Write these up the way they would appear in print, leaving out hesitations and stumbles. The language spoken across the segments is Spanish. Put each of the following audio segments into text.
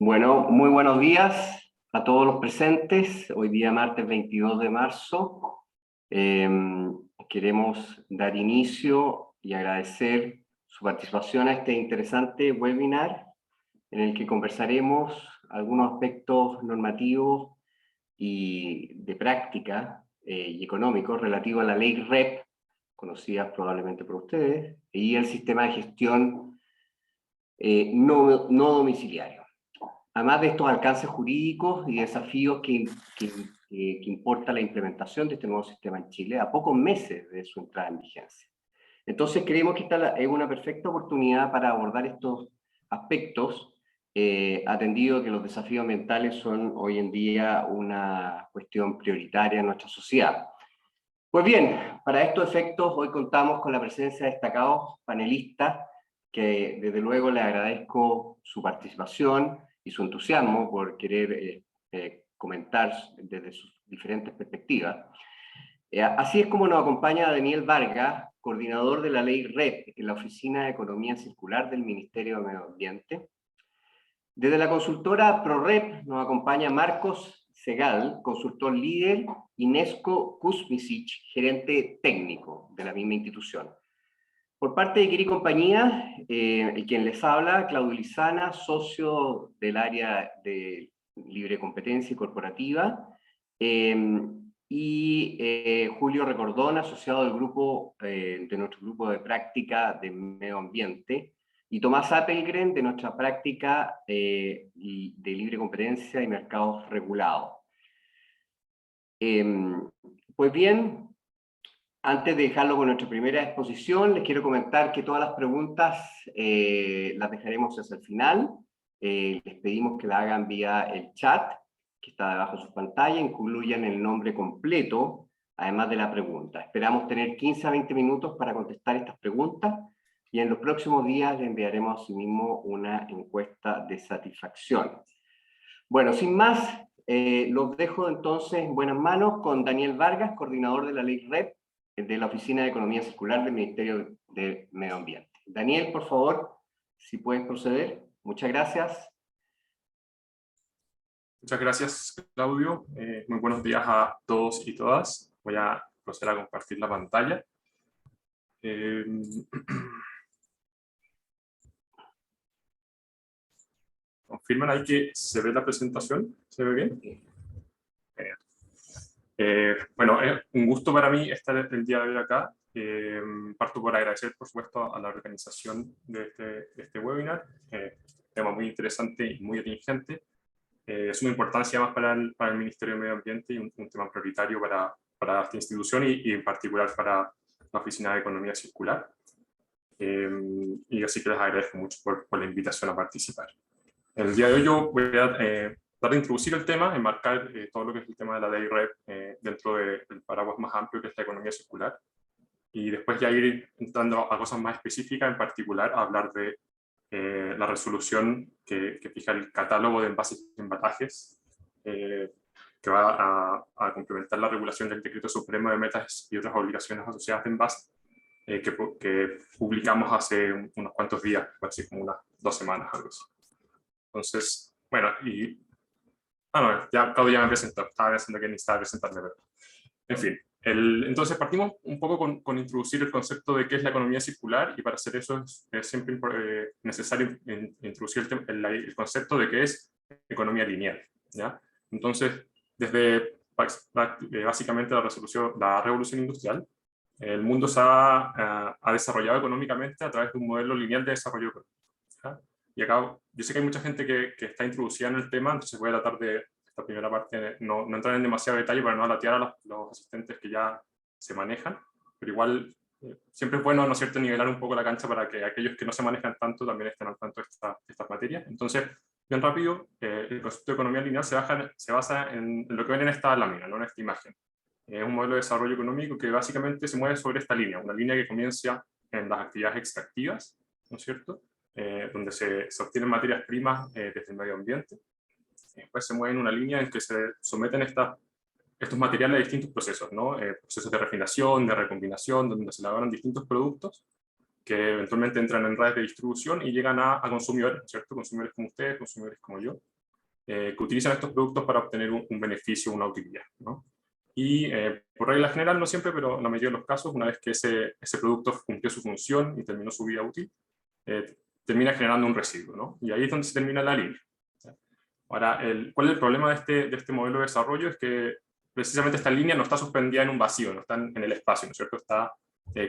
Bueno, muy buenos días a todos los presentes. Hoy día martes 22 de marzo. Queremos dar inicio y agradecer su participación a este interesante webinar en el que conversaremos algunos aspectos normativos y de práctica y económicos relativos a la ley REP, conocida probablemente por ustedes, y el sistema de gestión no domiciliario. Además de estos alcances jurídicos y desafíos que importa la implementación de este nuevo sistema en Chile a pocos meses de su entrada en vigencia. Entonces creemos que esta es una perfecta oportunidad para abordar estos aspectos, atendido que los desafíos ambientales son hoy en día una cuestión prioritaria en nuestra sociedad. Pues bien, para estos efectos hoy contamos con la presencia de destacados panelistas que desde luego les agradezco su participación y su entusiasmo por querer comentar desde sus diferentes perspectivas. Así es como nos acompaña Daniel Vargas, coordinador de la ley REP en la Oficina de Economía Circular del Ministerio de Medio Ambiente. Desde la consultora ProREP nos acompaña Marcos Segal, consultor líder, y Nesko Kuzmicic, gerente técnico de la misma institución. Por parte de Quiri Compañía, quien les habla, Claudio Lizana, socio del área de libre competencia y corporativa, y Julio Recordón, asociado del grupo, de nuestro grupo de práctica de medio ambiente, y Tomás Appelgren, de nuestra práctica de libre competencia y mercados regulados. Pues bien, antes de dejarlo con nuestra primera exposición, les quiero comentar que todas las preguntas las dejaremos hacia el final. Les pedimos que la hagan vía el chat, que está debajo de su pantalla, incluyan el nombre completo, además de la pregunta. Esperamos tener 15 a 20 minutos para contestar estas preguntas, y en los próximos días le enviaremos asimismo una encuesta de satisfacción. Bueno, sin más, los dejo entonces en buenas manos con Daniel Vargas, coordinador de la ley REP, de la Oficina de Economía Circular del Ministerio de Medio Ambiente. Daniel, por favor, si puedes proceder. Muchas gracias. Muchas gracias, Claudio. Muy buenos días a todos y todas. Voy a proceder a compartir la pantalla. ¿Confirman ahí que se ve la presentación? ¿Se ve bien? Bueno, es un gusto para mí estar el día de hoy acá. Parto por agradecer, por supuesto, a la organización de este webinar. Tema muy interesante y muy atingente. Es una importancia más para el Ministerio de Medio Ambiente y un tema prioritario para esta institución y en particular para la Oficina de Economía Circular. Y así que les agradezco mucho por la invitación a participar. El día de hoy yo voy a tratar de introducir el tema, enmarcar todo lo que es el tema de la ley REP dentro del paraguas más amplio que es la economía circular, y después ya ir entrando a cosas más específicas, en particular a hablar de la resolución que fija el catálogo de envases y embalajes, que va a complementar la regulación del Decreto Supremo de Metas y otras obligaciones asociadas de envases, que publicamos hace unos cuantos días, así como unas 2 semanas, algo así. Entonces, bueno, no, ya Claudio ya me presentó, estaba pensando que necesitaba presentarme, pero en fin. Entonces partimos un poco con introducir el concepto de qué es la economía circular, y para hacer eso es siempre necesario introducir el concepto de qué es economía lineal, ¿ya? Entonces, desde básicamente la revolución industrial, el mundo se ha desarrollado económicamente a través de un modelo lineal de desarrollo económico, ¿ya? Y acá, yo sé que hay mucha gente que está introducida en el tema, entonces voy a tratar de, esta primera parte, no entrar en demasiado detalle para no alatear a los asistentes que ya se manejan, pero igual siempre es bueno, ¿no es cierto?, nivelar un poco la cancha para que aquellos que no se manejan tanto también estén al tanto de estas materias. Entonces, bien rápido, el concepto de economía lineal se basa en lo que ven en esta lámina, ¿no?, en esta imagen. Es un modelo de desarrollo económico que básicamente se mueve sobre esta línea, una línea que comienza en las actividades extractivas, ¿no es cierto?, donde se obtienen materias primas desde el medio ambiente. Después se mueve en una línea en que se someten estos materiales a distintos procesos, ¿no? Procesos de refinación, de recombinación, donde se elaboran distintos productos que eventualmente entran en redes de distribución y llegan a consumidores, ¿cierto? Consumidores como ustedes, consumidores como yo, que utilizan estos productos para obtener un beneficio, una utilidad, ¿no? Y por regla general, no siempre, pero en la mayoría de los casos, una vez que ese producto cumplió su función y terminó su vida útil, termina generando un residuo, ¿no? Y ahí es donde se termina la línea. Ahora, ¿cuál es el problema de este modelo de desarrollo? Es que precisamente esta línea no está suspendida en un vacío, no está en el espacio, ¿no es cierto? Está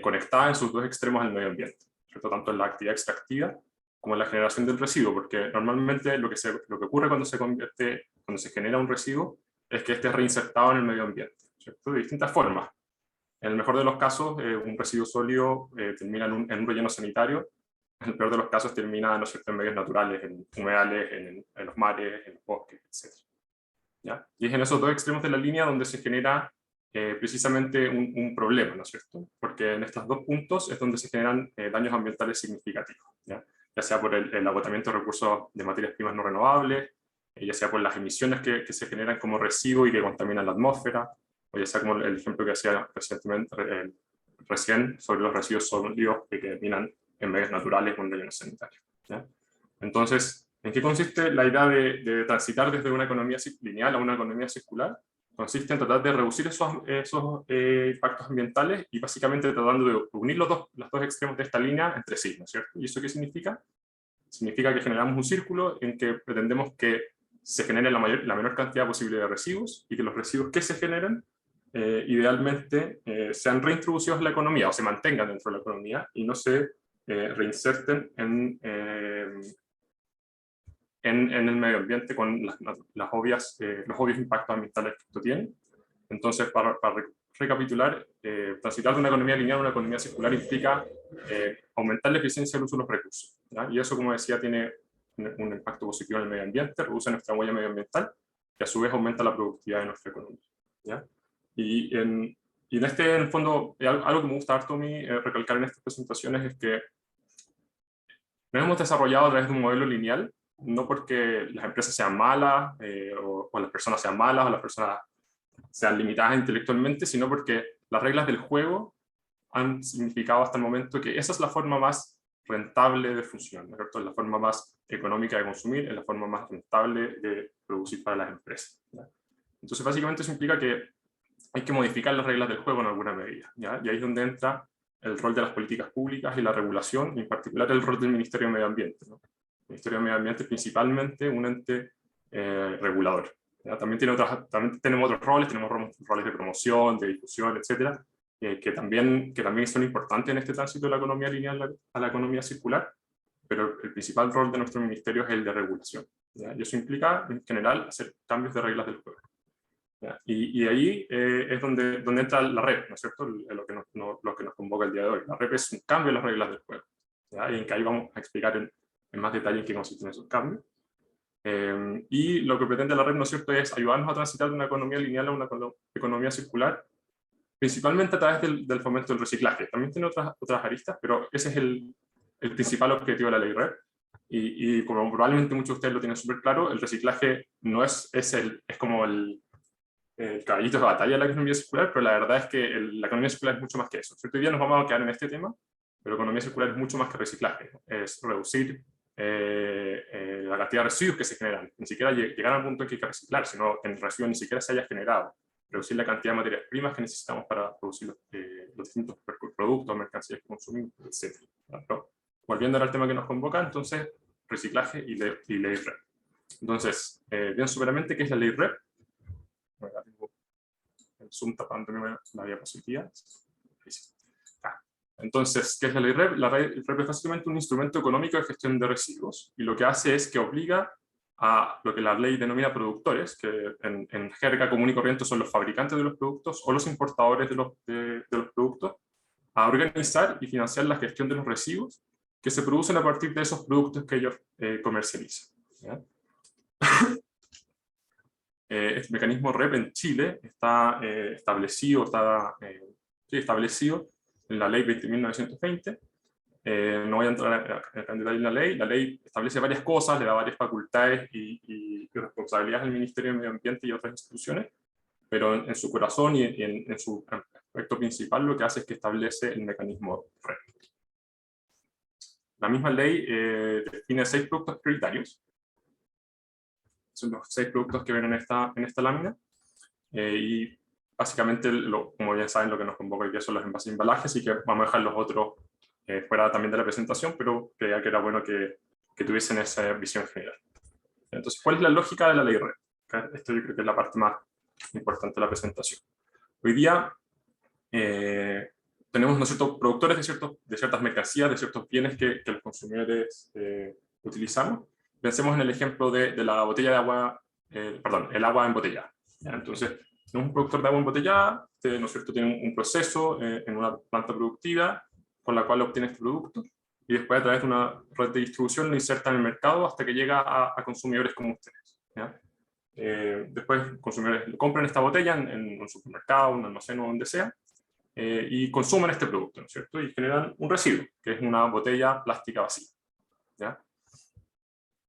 conectada en sus dos extremos al medio ambiente, ¿cierto? Tanto en la actividad extractiva como en la generación del residuo, porque normalmente lo que ocurre cuando se genera un residuo es que este es reinsertado en el medio ambiente, ¿cierto? De distintas formas. En el mejor de los casos, un residuo sólido termina en un relleno sanitario. En el peor de los casos termina, ¿no es cierto?, en medios naturales, en humedales, en los mares, en los bosques, etc. ¿Ya? Y es en esos dos extremos de la línea donde se genera precisamente un problema, ¿no es cierto? Porque en estos dos puntos es donde se generan daños ambientales significativos, ya sea por el agotamiento de recursos de materias primas no renovables, ya sea por las emisiones que se generan como residuo y que contaminan la atmósfera, o ya sea como el ejemplo que hacía recién sobre los residuos sólidos que terminan en medios naturales con rellenos sanitarios. ¿Ya? Entonces, ¿en qué consiste la idea de transitar desde una economía lineal a una economía circular? Consiste en tratar de reducir esos impactos ambientales y básicamente tratando de unir los dos extremos de esta línea entre sí, ¿no es cierto? ¿Y eso qué significa? Significa que generamos un círculo en que pretendemos que se genere la menor cantidad posible de residuos y que los residuos que se generen idealmente sean reintroducidos en la economía o se mantengan dentro de la economía y no se reinserten en el medio ambiente con los obvios impactos ambientales que esto tiene. Entonces, para recapitular, transitar de una economía lineal a una economía circular implica aumentar la eficiencia del uso de los recursos, ¿ya? Y eso, como decía, tiene un impacto positivo en el medio ambiente, reduce nuestra huella medioambiental y a su vez aumenta la productividad de nuestra economía, ¿ya? Y en el fondo, algo que me gusta harto a mí recalcar en estas presentaciones es que nos hemos desarrollado a través de un modelo lineal, no porque las empresas sean malas, o las personas sean malas, o las personas sean limitadas intelectualmente, sino porque las reglas del juego han significado hasta el momento que esa es la forma más rentable de funcionar, ¿no es cierto? Es la forma más económica de consumir, es la forma más rentable de producir para las empresas, ¿ya? Entonces, básicamente eso implica que hay que modificar las reglas del juego en alguna medida, ¿ya? Y ahí es donde entra el rol de las políticas públicas y la regulación, y en particular el rol del Ministerio de Medio Ambiente, ¿no? El Ministerio de Medio Ambiente es principalmente un ente regulador, ¿ya? También tenemos otros roles, tenemos roles de promoción, de difusión, etcétera, que también son importantes en este tránsito de la economía lineal a la economía circular, pero el principal rol de nuestro ministerio es el de regulación, ¿ya? Y eso implica, en general, hacer cambios de reglas del juego. Y ahí es donde entra la REP, ¿no es cierto? Lo que nos convoca el día de hoy. La REP es un cambio en las reglas del juego, ¿ya? Y en que ahí vamos a explicar en más detalle en qué consisten esos cambios. Y lo que pretende la REP, ¿no es cierto?, es ayudarnos a transitar de una economía lineal a una economía circular, principalmente a través del fomento del reciclaje. También tiene otras aristas, pero ese es el principal objetivo de la ley REP. Y como probablemente muchos de ustedes lo tienen súper claro, el reciclaje no es como el caballito de batalla de la economía circular, pero la verdad es que la economía circular es mucho más que eso. Hoy día nos vamos a quedar en este tema, pero la economía circular es mucho más que reciclaje. Es reducir la cantidad de residuos que se generan. Ni siquiera llegar al punto en que hay que reciclar, sino que el residuo ni siquiera se haya generado. Reducir la cantidad de materias primas que necesitamos para producir los distintos productos, mercancías que consumimos, etc. Pero, volviendo al tema que nos convoca, entonces, reciclaje y ley REP. Entonces, bien súperamente, ¿qué es la ley REP? Tengo el Zoom tapándome la diapositiva. Entonces, ¿qué es la ley REP? La ley REP es básicamente un instrumento económico de gestión de residuos, y lo que hace es que obliga a lo que la ley denomina productores, que en jerga común y corriente son los fabricantes de los productos o los importadores de los productos, a organizar y financiar la gestión de los residuos que se producen a partir de esos productos que ellos comercializan, ¿ya? Este mecanismo REP en Chile está establecido en la ley 20.920. No voy a entrar en detalle en la ley. La ley establece varias cosas, le da varias facultades y responsabilidades al Ministerio de Medio Ambiente y otras instituciones, pero en su corazón y en su aspecto principal lo que hace es que establece el mecanismo REP. La misma ley define 6 productos prioritarios. son los 6 productos que ven en esta lámina. Y básicamente, como ya saben, lo que nos convoca hoy día son los envases y embalajes, así que vamos a dejar los otros fuera también de la presentación, pero creía que era bueno que tuviesen esa visión general. Entonces, ¿cuál es la lógica de la ley REP? Esto yo creo que es la parte más importante de la presentación. Hoy día tenemos, ¿no es cierto?, productores de ciertas mercancías, de ciertos bienes que los consumidores utilizamos. Pensemos en el ejemplo de la botella de agua, perdón, el agua embotellada. Entonces, tenemos un productor de agua embotellada, ¿no es cierto?, tiene un proceso en una planta productiva con la cual obtiene este producto, y después a través de una red de distribución lo inserta en el mercado hasta que llega a consumidores como ustedes. ¿Ya? Después consumidores compran esta botella en un supermercado, un almacén o donde sea, y consumen este producto, ¿no es cierto? Y generan un residuo, que es una botella plástica vacía. ¿Ya?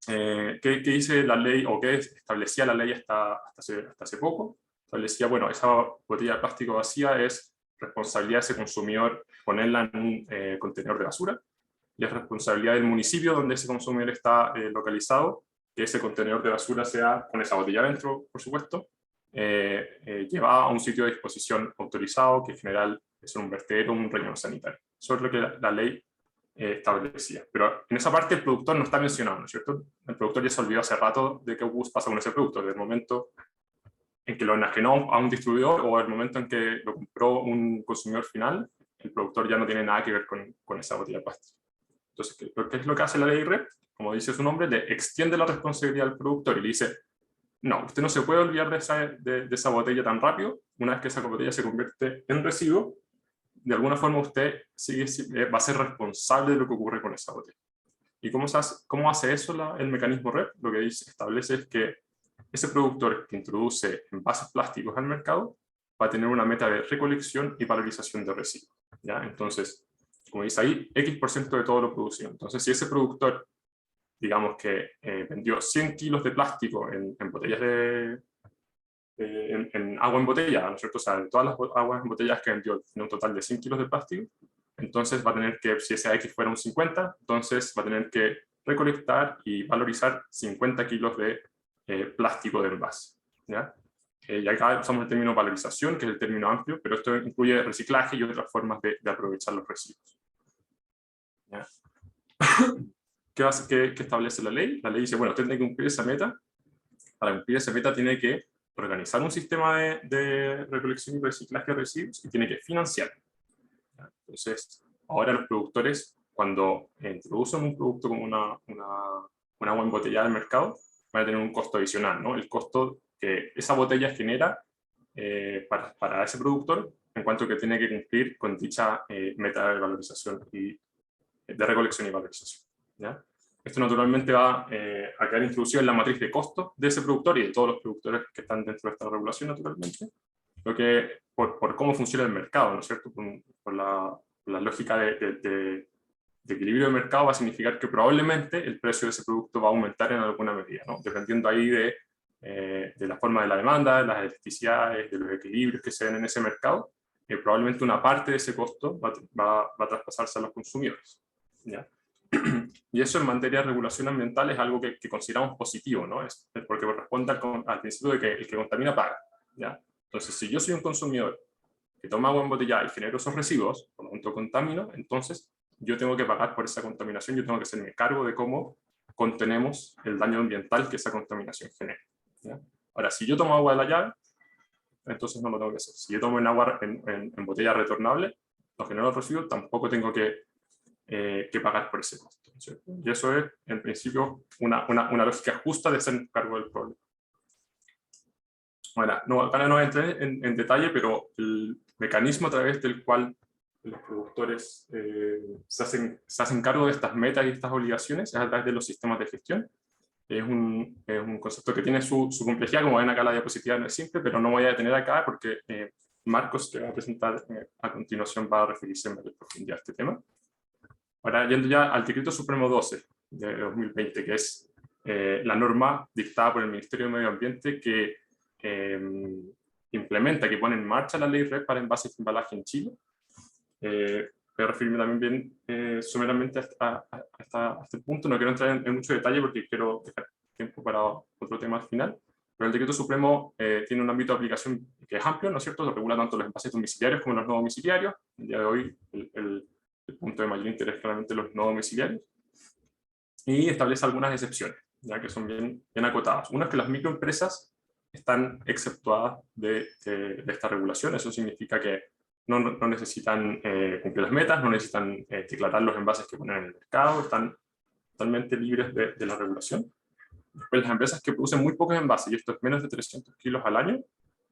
¿Qué dice la ley, o qué establecía la ley hasta hace poco? Establecía, bueno, esa botella de plástico vacía es responsabilidad de ese consumidor ponerla en un contenedor de basura, y es responsabilidad del municipio donde ese consumidor está localizado, que ese contenedor de basura sea, con esa botella dentro, por supuesto, llevada a un sitio de disposición autorizado, que en general es un vertedero o un relleno sanitario. Eso es lo que la ley establecía. Pero en esa parte el productor no está mencionado, ¿no es cierto? El productor ya se olvidó hace rato de qué pasa con ese producto, desde el momento en que lo enajenó a un distribuidor o el momento en que lo compró un consumidor final, el productor ya no tiene nada que ver con esa botella de plástico. Entonces, ¿qué es lo que hace la ley REP? Como dice su nombre, le extiende la responsabilidad al productor y le dice, no, usted no se puede olvidar de esa botella tan rápido. Una vez que esa botella se convierte en residuo, de alguna forma usted va a ser responsable de lo que ocurre con esa botella. ¿Y cómo hace eso el mecanismo REP? Lo que establece es que ese productor que introduce envases plásticos al mercado va a tener una meta de recolección y valorización de residuos. ¿Ya? Entonces, como dice ahí, X% de todo lo producido. Entonces, si ese productor, digamos que vendió 100 kilos de plástico en botellas en agua embotellada, ¿no es cierto? O sea, en todas las aguas embotelladas que vendió, en un total de 100 kilos de plástico, entonces va a tener que, si ese X fuera un 50, entonces va a tener que recolectar y valorizar 50 kilos de plástico de envase. ¿Ya? Y acá usamos el término valorización, que es el término amplio, pero esto incluye reciclaje y otras formas de aprovechar los residuos. ¿Ya? ¿Qué establece la ley? La ley dice, bueno, usted tiene que cumplir esa meta. Para cumplir esa meta tiene que organizar un sistema de recolección y reciclaje de residuos y tiene que financiar. Entonces, ahora los productores, cuando introducen un producto como un agua embotellada al mercado, van a tener un costo adicional, ¿no? El costo que esa botella genera para ese productor, en cuanto que tiene que cumplir con dicha meta de valorización y de recolección y valorización. ¿Ya? Esto naturalmente va a quedar introducido en la matriz de costos de ese productor y de todos los productores que están dentro de esta regulación, naturalmente, lo que, por cómo funciona el mercado, ¿no es cierto? Por la lógica de equilibrio de mercado va a significar que probablemente el precio de ese producto va a aumentar en alguna medida, ¿no? Dependiendo ahí de la forma de la demanda, de las elasticidades, de los equilibrios que se ven en ese mercado, probablemente una parte de ese costo va a traspasarse a los consumidores. ¿Ya? Y eso en materia de regulación ambiental es algo que consideramos positivo, ¿no? Porque responde al principio de que el que contamina paga. ¿Ya? Entonces, si yo soy un consumidor que toma agua embotellada y genero esos residuos, por lo tanto contamino, entonces yo tengo que pagar por esa contaminación, yo tengo que hacerme cargo de cómo contenemos el daño ambiental que esa contaminación genera. ¿Ya? Ahora, si yo tomo agua de la llave, entonces no lo tengo que hacer. Si yo tomo agua en botella retornable, no genero residuos, tampoco tengo que pagar por ese costo, ¿cierto? Y eso es, en principio, una lógica justa de hacer cargo del problema. Bueno, ahora no entré en detalle, pero el mecanismo a través del cual los productores se hacen cargo de estas metas y estas obligaciones es a través de los sistemas de gestión. Es un concepto que tiene su complejidad, como ven acá la diapositiva no es simple, pero no voy a detener acá porque Marcos, que va a presentar a continuación, va a referirse en mayor profundidad a este tema. Ahora, yendo ya al Decreto Supremo 12 de 2020, que es la norma dictada por el Ministerio de Medio Ambiente que implementa, que pone en marcha la ley REP para envases y embalaje en Chile. Voy a referirme también bien someramente a este punto. No quiero entrar en mucho detalle porque quiero dejar tiempo para otro tema al final. Pero el decreto supremo tiene un ámbito de aplicación que es amplio, ¿no es cierto? Lo regula tanto los envases domiciliarios como los no domiciliarios. El día de hoy el punto de mayor interés es claramente los no domiciliarios. Y establece algunas excepciones, ya que son bien acotadas. Una es que las microempresas están exceptuadas de esta regulación. Eso significa que no necesitan cumplir las metas, no necesitan declarar los envases que ponen en el mercado, están totalmente libres de la regulación. Después, las empresas que producen muy pocos envases, y esto es menos de 300 kilos al año,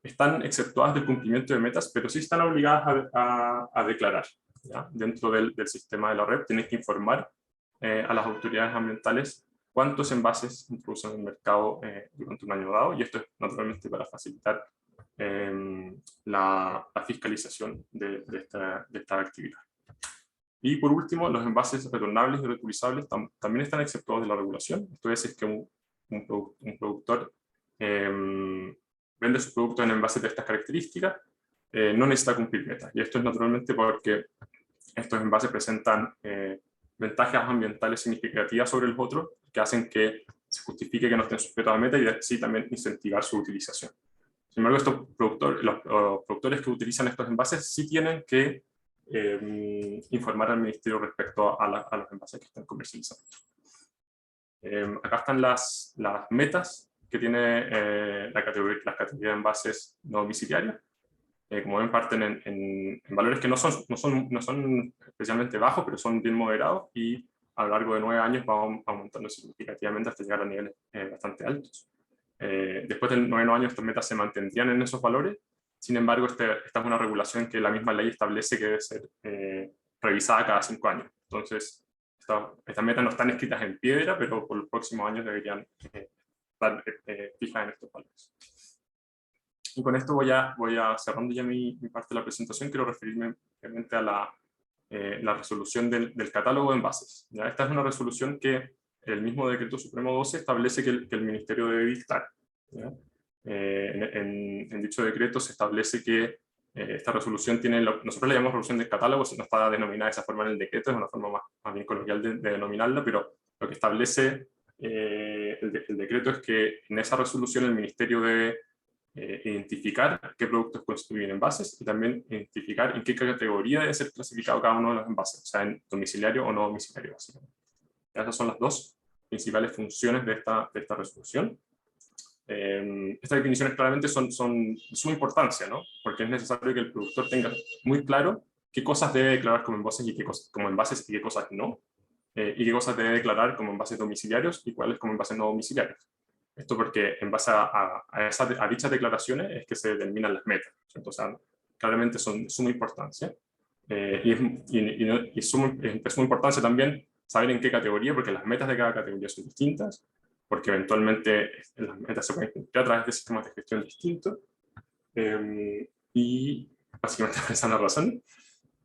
están exceptuadas del cumplimiento de metas, pero sí están obligadas a declarar, ¿ya? Dentro del sistema de la red tienen que informar a las autoridades ambientales cuántos envases introducen en el mercado durante un año dado, y esto es naturalmente para facilitar la fiscalización de esta actividad. Y por último, los envases retornables y reutilizables también están exceptuados de la regulación. Esto es que un productor vende sus productos en envases de estas características, no necesita cumplir metas. Y esto es naturalmente porque estos envases presentan ventajas ambientales significativas sobre los otros, que hacen que se justifique que no estén sujetos a meta y así también incentivar su utilización. Sin embargo, los productores que utilizan estos envases sí tienen que informar al ministerio respecto a los envases que están comercializando. Acá están las metas que tiene las categorías de envases no domiciliarios. Como ven, parten en valores que no son especialmente bajos, pero son bien moderados, y a lo largo de 9 años van aumentando significativamente hasta llegar a niveles bastante altos. Después del 9º año estas metas se mantendrían en esos valores. Sin embargo, esta es una regulación que la misma ley establece que debe ser revisada cada 5 años. Entonces, estas metas no están escritas en piedra, pero por los próximos años deberían estar fijas en estos valores. Y con esto voy a cerrando ya mi parte de la presentación. Quiero referirme realmente a la resolución del catálogo de envases. ¿Ya? Esta es una resolución que el mismo decreto supremo 12 establece que el ministerio debe dictar. ¿Ya? En dicho decreto se establece que esta resolución tiene, nosotros le llamamos resolución del catálogo, no está denominada de esa forma en el decreto, es una forma más bien coloquial de denominarla, pero lo que establece el decreto es que en esa resolución el ministerio debe identificar qué productos constituyen envases y también identificar en qué categoría debe ser clasificado cada uno de los envases, o sea, en domiciliario o no domiciliario, básicamente. Esas son las dos principales funciones de esta resolución. Estas definiciones claramente son de suma importancia, ¿no? Porque es necesario que el productor tenga muy claro qué cosas debe declarar como envases y qué cosas no, y qué cosas debe declarar como envases domiciliarios y cuáles como envases no domiciliarios. Esto porque en base a dichas declaraciones es que se determinan las metas. Entonces, claramente son de suma importancia. Y es de suma importancia también saber en qué categoría, porque las metas de cada categoría son distintas, porque eventualmente las metas se pueden cumplir a través de sistemas de gestión distintos. Y básicamente esa es la razón.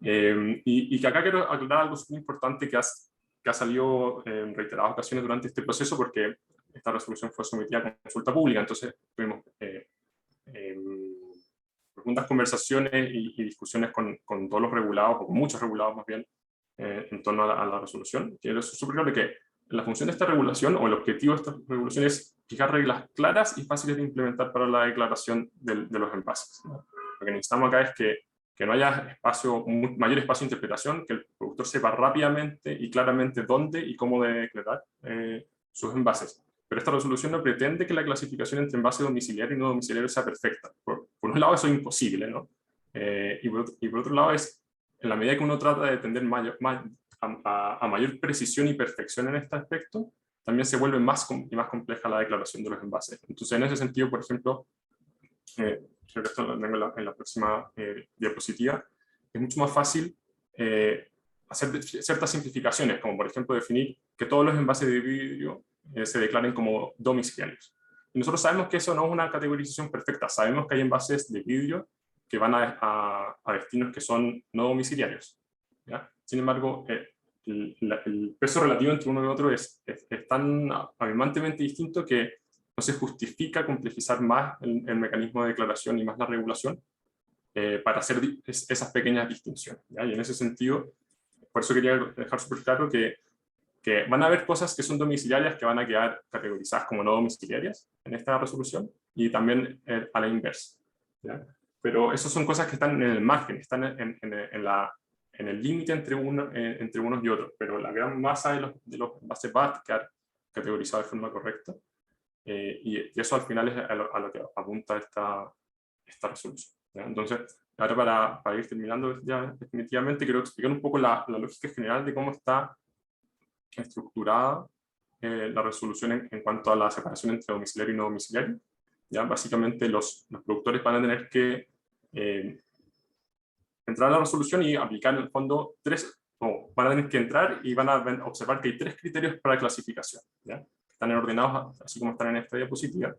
Y que acá quiero aclarar algo muy importante que ha salido en reiteradas ocasiones durante este proceso, porque esta resolución fue sometida a consulta pública, entonces tuvimos profundas conversaciones y discusiones con todos los regulados, o con muchos regulados más bien, en torno a la resolución. Quiero ser súper claro que la función de esta regulación, o el objetivo de esta regulación, es fijar reglas claras y fáciles de implementar para la declaración de los envases, ¿no? Lo que necesitamos acá es que no haya mayor espacio de interpretación, que el productor sepa rápidamente y claramente dónde y cómo debe declarar sus envases. Pero esta resolución no pretende que la clasificación entre envase domiciliario y no domiciliario sea perfecta. Por un lado eso es imposible, ¿no? Y por otro lado en la medida que uno trata de tender a mayor precisión y perfección en este aspecto, también se vuelve más compleja la declaración de los envases. Entonces, en ese sentido, por ejemplo, creo que esto lo tengo en la próxima diapositiva, es mucho más fácil hacer ciertas simplificaciones, como por ejemplo definir que todos los envases de vidrio se declaren como domiciliarios. Y nosotros sabemos que eso no es una categorización perfecta, sabemos que hay envases de vidrio que van a destinos que son no domiciliarios, ¿ya? Sin embargo, el peso relativo entre uno y otro es tan abismantemente distinto que no se justifica complejizar más el mecanismo de declaración y más la regulación para hacer esas pequeñas distinciones, ¿ya? Y en ese sentido, por eso quería dejar súper claro que que van a haber cosas que son domiciliarias que van a quedar categorizadas como no domiciliarias en esta resolución, y también a la inversa, ¿ya? Pero esas son cosas que están en el margen, están en el límite entre unos y otros, pero la gran masa de los bases va a quedar categorizada de forma correcta, y eso al final es a lo que apunta esta resolución, ¿ya? Entonces, ahora para ir terminando ya definitivamente, quiero explicar un poco la lógica general de cómo está estructurada la resolución en cuanto a la separación entre domiciliario y no domiciliario. ¿Ya? Básicamente los productores van a tener que entrar a la resolución y aplicar en el fondo van a tener que entrar y van a observar que hay 3 criterios para clasificación, ¿ya? Están ordenados así como están en esta diapositiva,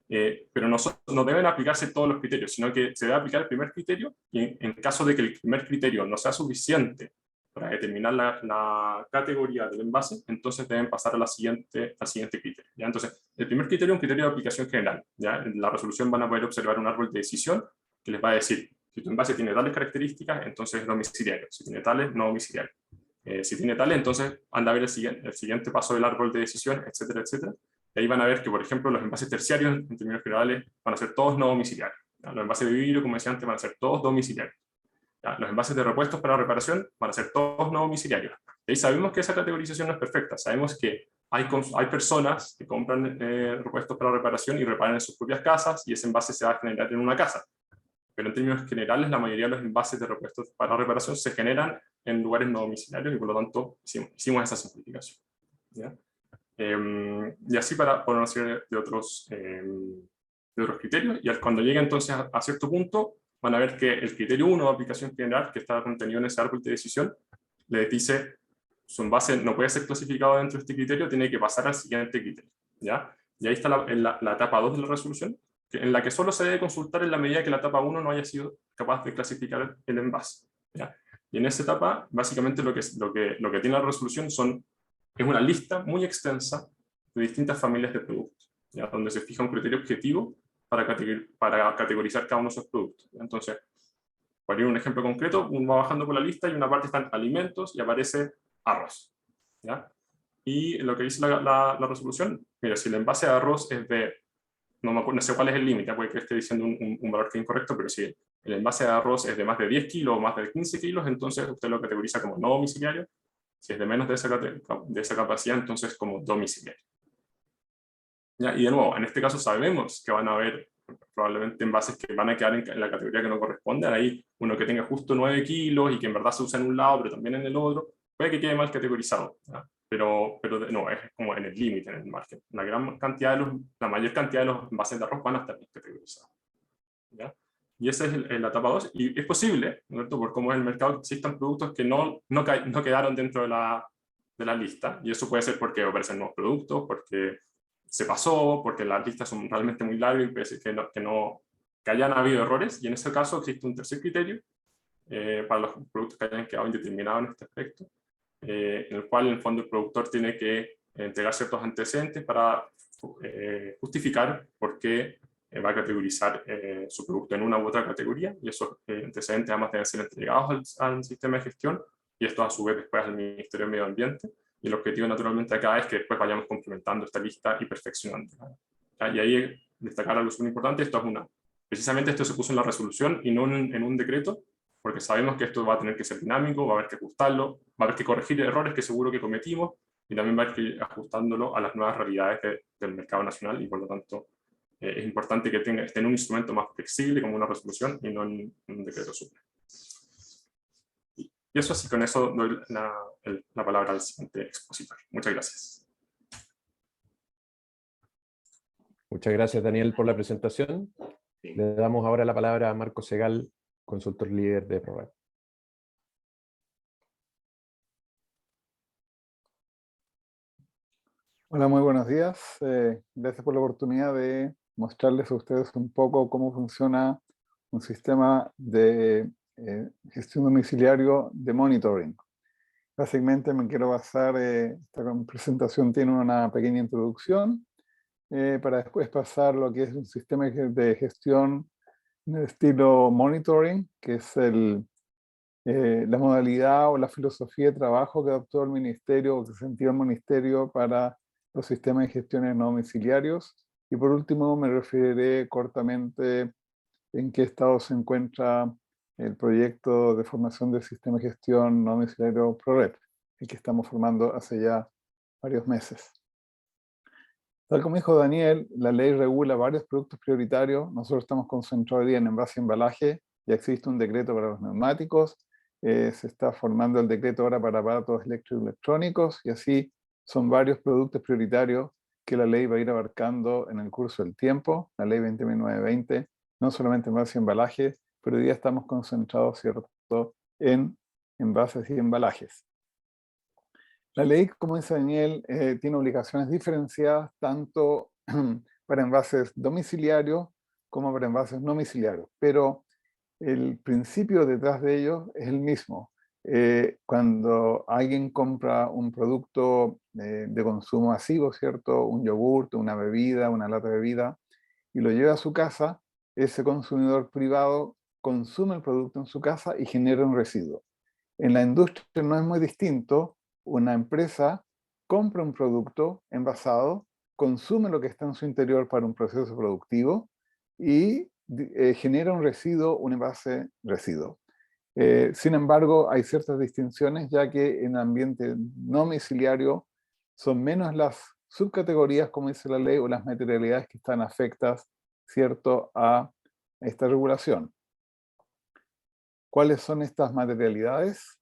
pero no deben aplicarse todos los criterios, sino que se debe aplicar el primer criterio, y en caso de que el primer criterio no sea suficiente para determinar la categoría del envase, entonces deben pasar al siguiente criterio, ¿ya? Entonces, el primer criterio es un criterio de aplicación general, ¿ya? En la resolución van a poder observar un árbol de decisión que les va a decir, si tu envase tiene tales características, entonces es domiciliario, si tiene tales, no domiciliario. Si tiene tales, entonces anda a ver el siguiente paso del árbol de decisión, etcétera, etcétera. Y ahí van a ver que, por ejemplo, los envases terciarios, en términos generales, van a ser todos no domiciliarios, ¿ya? Los envases de vidrio, como decía antes, van a ser todos domiciliarios. ¿Ya? Los envases de repuestos para reparación van a ser todos no domiciliarios. Y ahí sabemos que esa categorización no es perfecta. Sabemos que hay personas que compran repuestos para reparación y reparan en sus propias casas, y ese envase se va a generar en una casa. Pero en términos generales, la mayoría de los envases de repuestos para reparación se generan en lugares no domiciliarios, y por lo tanto hicimos esa simplificación, ¿ya? Y así por una serie de otros criterios, y cuando llegue entonces a cierto punto, van a ver que el criterio 1 de aplicación general, que está contenido en ese árbol de decisión, le dice, su envase no puede ser clasificado dentro de este criterio, tiene que pasar al siguiente criterio, ¿ya? Y ahí está la etapa 2 de la resolución, en la que solo se debe consultar en la medida que la etapa 1 no haya sido capaz de clasificar el envase, ¿ya? Y en esa etapa, básicamente lo que tiene la resolución es una lista muy extensa de distintas familias de productos, ¿ya? Donde se fija un criterio objetivo para categorizar cada uno de esos productos, ¿ya? Entonces, para ir a un ejemplo concreto, uno va bajando por la lista y una parte están alimentos y aparece arroz, ¿ya? Y lo que dice la resolución, mira, si el envase de arroz es de, no sé cuál es el límite, puede que esté diciendo un valor que es incorrecto, pero si el envase de arroz es de más de 10 kilos o más de 15 kilos, entonces usted lo categoriza como no domiciliario. Si es de menos de esa capacidad, entonces como domiciliario. ¿Ya? Y de nuevo, en este caso sabemos que van a haber probablemente envases que van a quedar en la categoría que no corresponde. Ahí uno que tenga justo 9 kilos y que en verdad se usa en un lado, pero también en el otro, puede que quede mal categorizado, ¿ya? Pero no, es como en el límite, en el margen. La mayor cantidad de los envases de arroz van a estar bien categorizados, ¿ya? Y esa es la etapa 2, y es posible, ¿no? Por cómo es el mercado, que existan productos que no quedaron dentro de la lista, y eso puede ser porque aparecen nuevos productos, porque se pasó, porque las listas son realmente muy largas y puede ser que hayan habido errores, y en ese caso existe un tercer criterio para los productos que hayan quedado indeterminados en este aspecto, en el cual en el fondo el productor tiene que entregar ciertos antecedentes para justificar por qué va a categorizar su producto en una u otra categoría, y esos antecedentes además deben ser entregados al sistema de gestión, y esto a su vez después al Ministerio de Medio Ambiente, y el objetivo naturalmente acá es que después vayamos complementando esta lista y perfeccionando, ¿ya? Y ahí destacar algo súper importante, precisamente esto se puso en la resolución y no en un decreto, porque sabemos que esto va a tener que ser dinámico, va a haber que ajustarlo, va a haber que corregir errores que seguro que cometimos, y también va a haber que ir ajustándolo a las nuevas realidades del mercado nacional, y por lo tanto es importante que esté en un instrumento más flexible como una resolución y no en un decreto supremo. Y eso, así con eso doy la palabra al siguiente expositor. Muchas gracias. Muchas gracias, Daniel, por la presentación. Sí. Le damos ahora la palabra a Marco Segal, consultor líder de ProRed. Hola, muy buenos días. Gracias por la oportunidad de mostrarles a ustedes un poco cómo funciona un sistema de gestión domiciliario de monitoring. Básicamente me quiero basar, esta presentación tiene una pequeña introducción para después pasar lo que es un sistema de gestión de estilo monitoring, que es la modalidad o la filosofía de trabajo que adoptó el ministerio o que sentió el ministerio para los sistemas de gestiones no domiciliarios. Y por último me referiré cortamente en qué estado se encuentra el proyecto de formación del sistema de gestión no domiciliario ProRep, el que estamos formando hace ya varios meses. Tal como dijo Daniel, la ley regula varios productos prioritarios. Nosotros estamos concentrados hoy día en envase y embalaje. Ya existe un decreto para los neumáticos. Se está formando el decreto ahora para aparatos electrónicos y así son varios productos prioritarios que la ley va a ir abarcando en el curso del tiempo. La ley 20.920, no solamente envase y embalaje, pero hoy día estamos concentrados, ¿cierto?, en envases y embalajes. La ley, como dice Daniel, tiene obligaciones diferenciadas tanto para envases domiciliarios como para envases no domiciliarios, pero el principio detrás de ellos es el mismo. Cuando alguien compra un producto de consumo masivo, ¿cierto?, un yogurt, una bebida, una lata de bebida, y lo lleva a su casa, ese consumidor privado consume el producto en su casa y genera un residuo. En la industria no es muy distinto. Una empresa compra un producto envasado, consume lo que está en su interior para un proceso productivo y genera un residuo, un envase residuo. Sin embargo, hay ciertas distinciones, ya que en el ambiente no domiciliario son menos las subcategorías, como dice la ley, o las materialidades que están afectas, ¿cierto?, a esta regulación. ¿Cuáles son estas materialidades?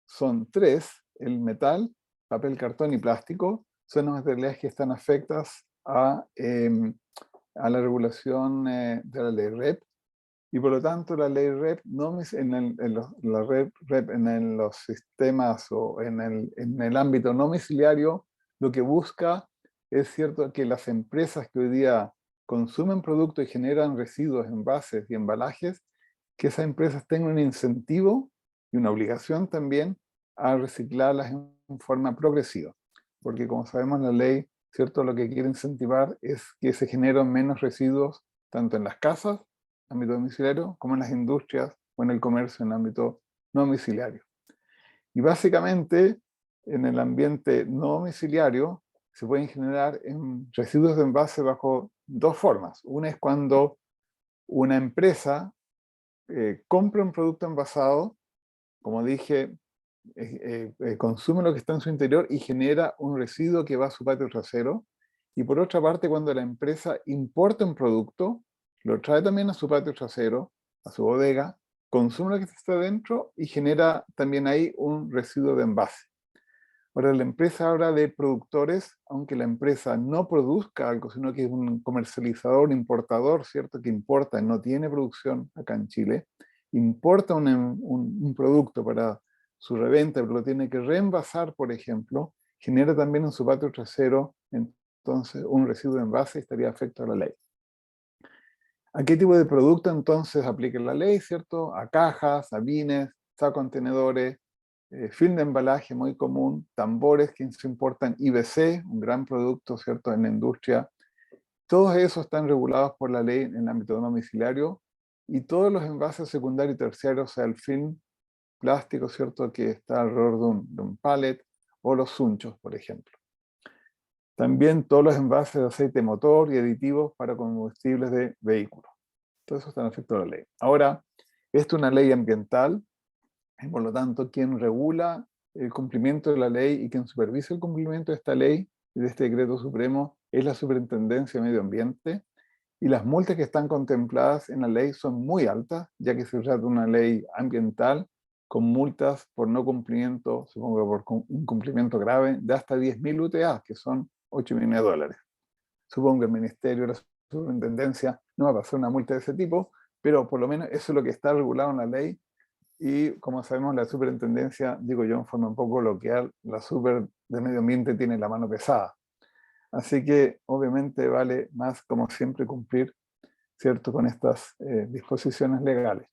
Son tres: el metal, papel, cartón y plástico. Son las materialidades que están afectas a la regulación de la ley REP, y por lo tanto la ley REP en los sistemas o en el ámbito no domiciliario lo que busca es, cierto, que las empresas que hoy día consumen productos y generan residuos, envases y embalajes, que esas empresas tengan un incentivo y una obligación también a reciclarlas en forma progresiva. Porque como sabemos, la ley, ¿cierto?, lo que quiere incentivar es que se generen menos residuos tanto en las casas, ámbito domiciliario, como en las industrias o en el comercio en ámbito no domiciliario. Y básicamente, en el ambiente no domiciliario, se pueden generar residuos de envase bajo dos formas. Una es cuando una empresa compra un producto envasado, como dije, consume lo que está en su interior y genera un residuo que va a su patio trasero. Y por otra parte, cuando la empresa importa un producto, lo trae también a su patio trasero, a su bodega, consume lo que está dentro y genera también ahí un residuo de envase. Ahora, la empresa habla de productores, aunque la empresa no produzca algo, sino que es un comercializador, importador, ¿cierto?, que importa, no tiene producción acá en Chile, importa un producto para su reventa, pero lo tiene que reenvasar, por ejemplo, genera también en su patio trasero, entonces, un residuo de envase, estaría afecto a la ley. ¿A qué tipo de producto entonces aplica la ley, cierto? A cajas, a bines, a contenedores, film de embalaje muy común, tambores que se importan, IBC, un gran producto, ¿cierto?, en la industria. Todos esos están regulados por la ley en el ámbito domiciliario, y todos los envases secundarios y terciarios, o sea, el film plástico, ¿cierto?, que está alrededor de un pallet, o los sunchos, por ejemplo. También todos los envases de aceite motor y aditivos para combustibles de vehículos. Todo eso está en efecto de la ley. Ahora, esto es una ley ambiental, y por lo tanto, quien regula el cumplimiento de la ley y quien supervisa el cumplimiento de esta ley y de este decreto supremo es la Superintendencia de Medio Ambiente, y las multas que están contempladas en la ley son muy altas, ya que se trata de una ley ambiental con multas por no cumplimiento, supongo que por incumplimiento grave, de hasta 10.000 UTA, que son $8 millones. Supongo que el Ministerio de la Superintendencia no va a pasar una multa de ese tipo, pero por lo menos eso es lo que está regulado en la ley. Y como sabemos, la superintendencia, digo yo en forma un poco coloquial, la super de medio ambiente tiene la mano pesada. Así que obviamente vale más, como siempre, cumplir, ¿cierto?, con estas disposiciones legales.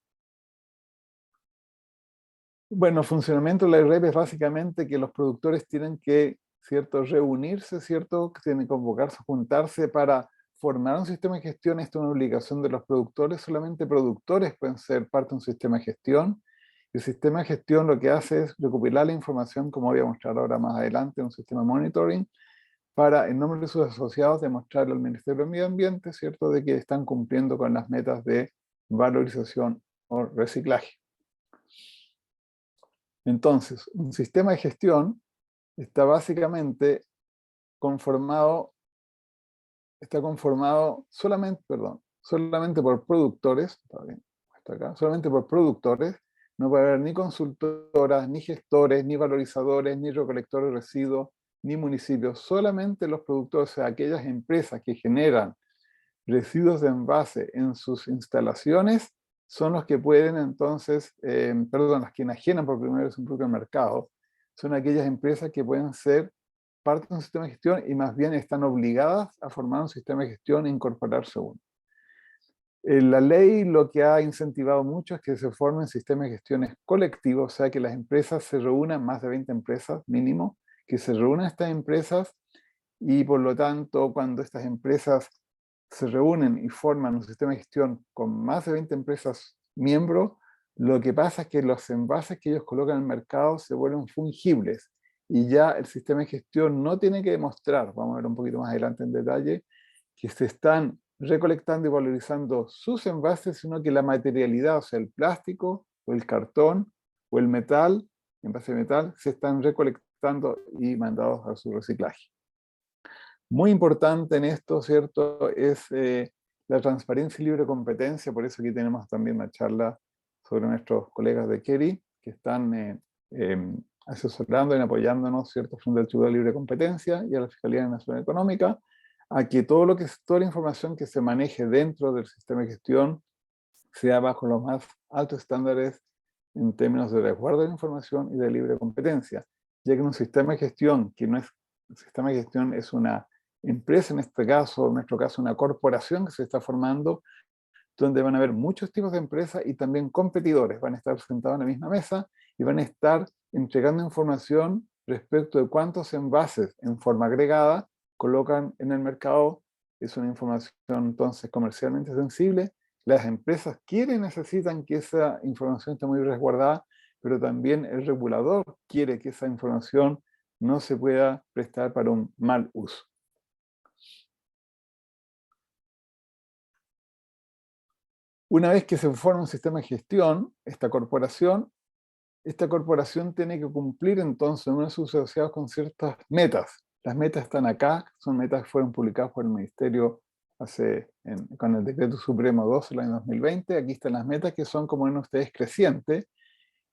Bueno, el funcionamiento de la REP es básicamente que los productores tienen que, ¿cierto?, reunirse, ¿cierto?, que tienen que convocarse, juntarse para formar un sistema de gestión. Esto es una obligación de los productores. Solamente productores pueden ser parte de un sistema de gestión. El sistema de gestión lo que hace es recopilar la información, como voy a mostrar ahora más adelante, en un sistema de monitoring, para, en nombre de sus asociados, demostrarle al Ministerio del Medio Ambiente, ¿cierto?, de que están cumpliendo con las metas de valorización o reciclaje. Entonces, un sistema de gestión está básicamente conformado solamente por productores, está bien, está acá, solamente por productores. No puede haber ni consultoras, ni gestores, ni valorizadores, ni recolectores de residuos, ni municipios, solamente los productores, o sea, aquellas empresas que generan residuos de envase en sus instalaciones son los que pueden entonces, las que enajenan por primera vez un producto al mercado, son aquellas empresas que pueden ser parte de un sistema de gestión y más bien están obligadas a formar un sistema de gestión e incorporarse uno. La ley lo que ha incentivado mucho es que se formen sistemas de gestiones colectivos, o sea que las empresas se reúnan, más de 20 empresas mínimo, que se reúnan estas empresas y por lo tanto cuando estas empresas se reúnen y forman un sistema de gestión con más de 20 empresas miembros, lo que pasa es que los envases que ellos colocan en el mercado se vuelven fungibles y ya el sistema de gestión no tiene que demostrar, vamos a ver un poquito más adelante en detalle, que se están recolectando y valorizando sus envases, sino que la materialidad, o sea, el plástico o el cartón o el metal, envase de metal, se están recolectando y mandados a su reciclaje. Muy importante en esto, ¿cierto?, es la transparencia y libre competencia, por eso aquí tenemos también una charla sobre nuestros colegas de Kerry, que están asesorando y apoyándonos, ¿cierto?, frente al Tribunal de Libre Competencia y a la Fiscalía Nacional Económica, a que toda la información que se maneje dentro del sistema de gestión sea bajo los más altos estándares en términos de resguardo de la información y de libre competencia, ya que en un sistema de gestión, que no es un sistema de gestión, es una empresa, en este caso, en nuestro caso, una corporación que se está formando, donde van a haber muchos tipos de empresas y también competidores, van a estar sentados en la misma mesa y van a estar entregando información respecto de cuántos envases en forma agregada colocan en el mercado. Es una información entonces comercialmente sensible. Las empresas quieren y necesitan que esa información esté muy resguardada, pero también el regulador quiere que esa información no se pueda prestar para un mal uso. Una vez que se forma un sistema de gestión, esta corporación tiene que cumplir entonces uno de sus asociados con ciertas metas. Las metas están acá, son metas que fueron publicadas por el Ministerio con el Decreto Supremo 2 del año 2020. Aquí están las metas que son, como ven ustedes, crecientes.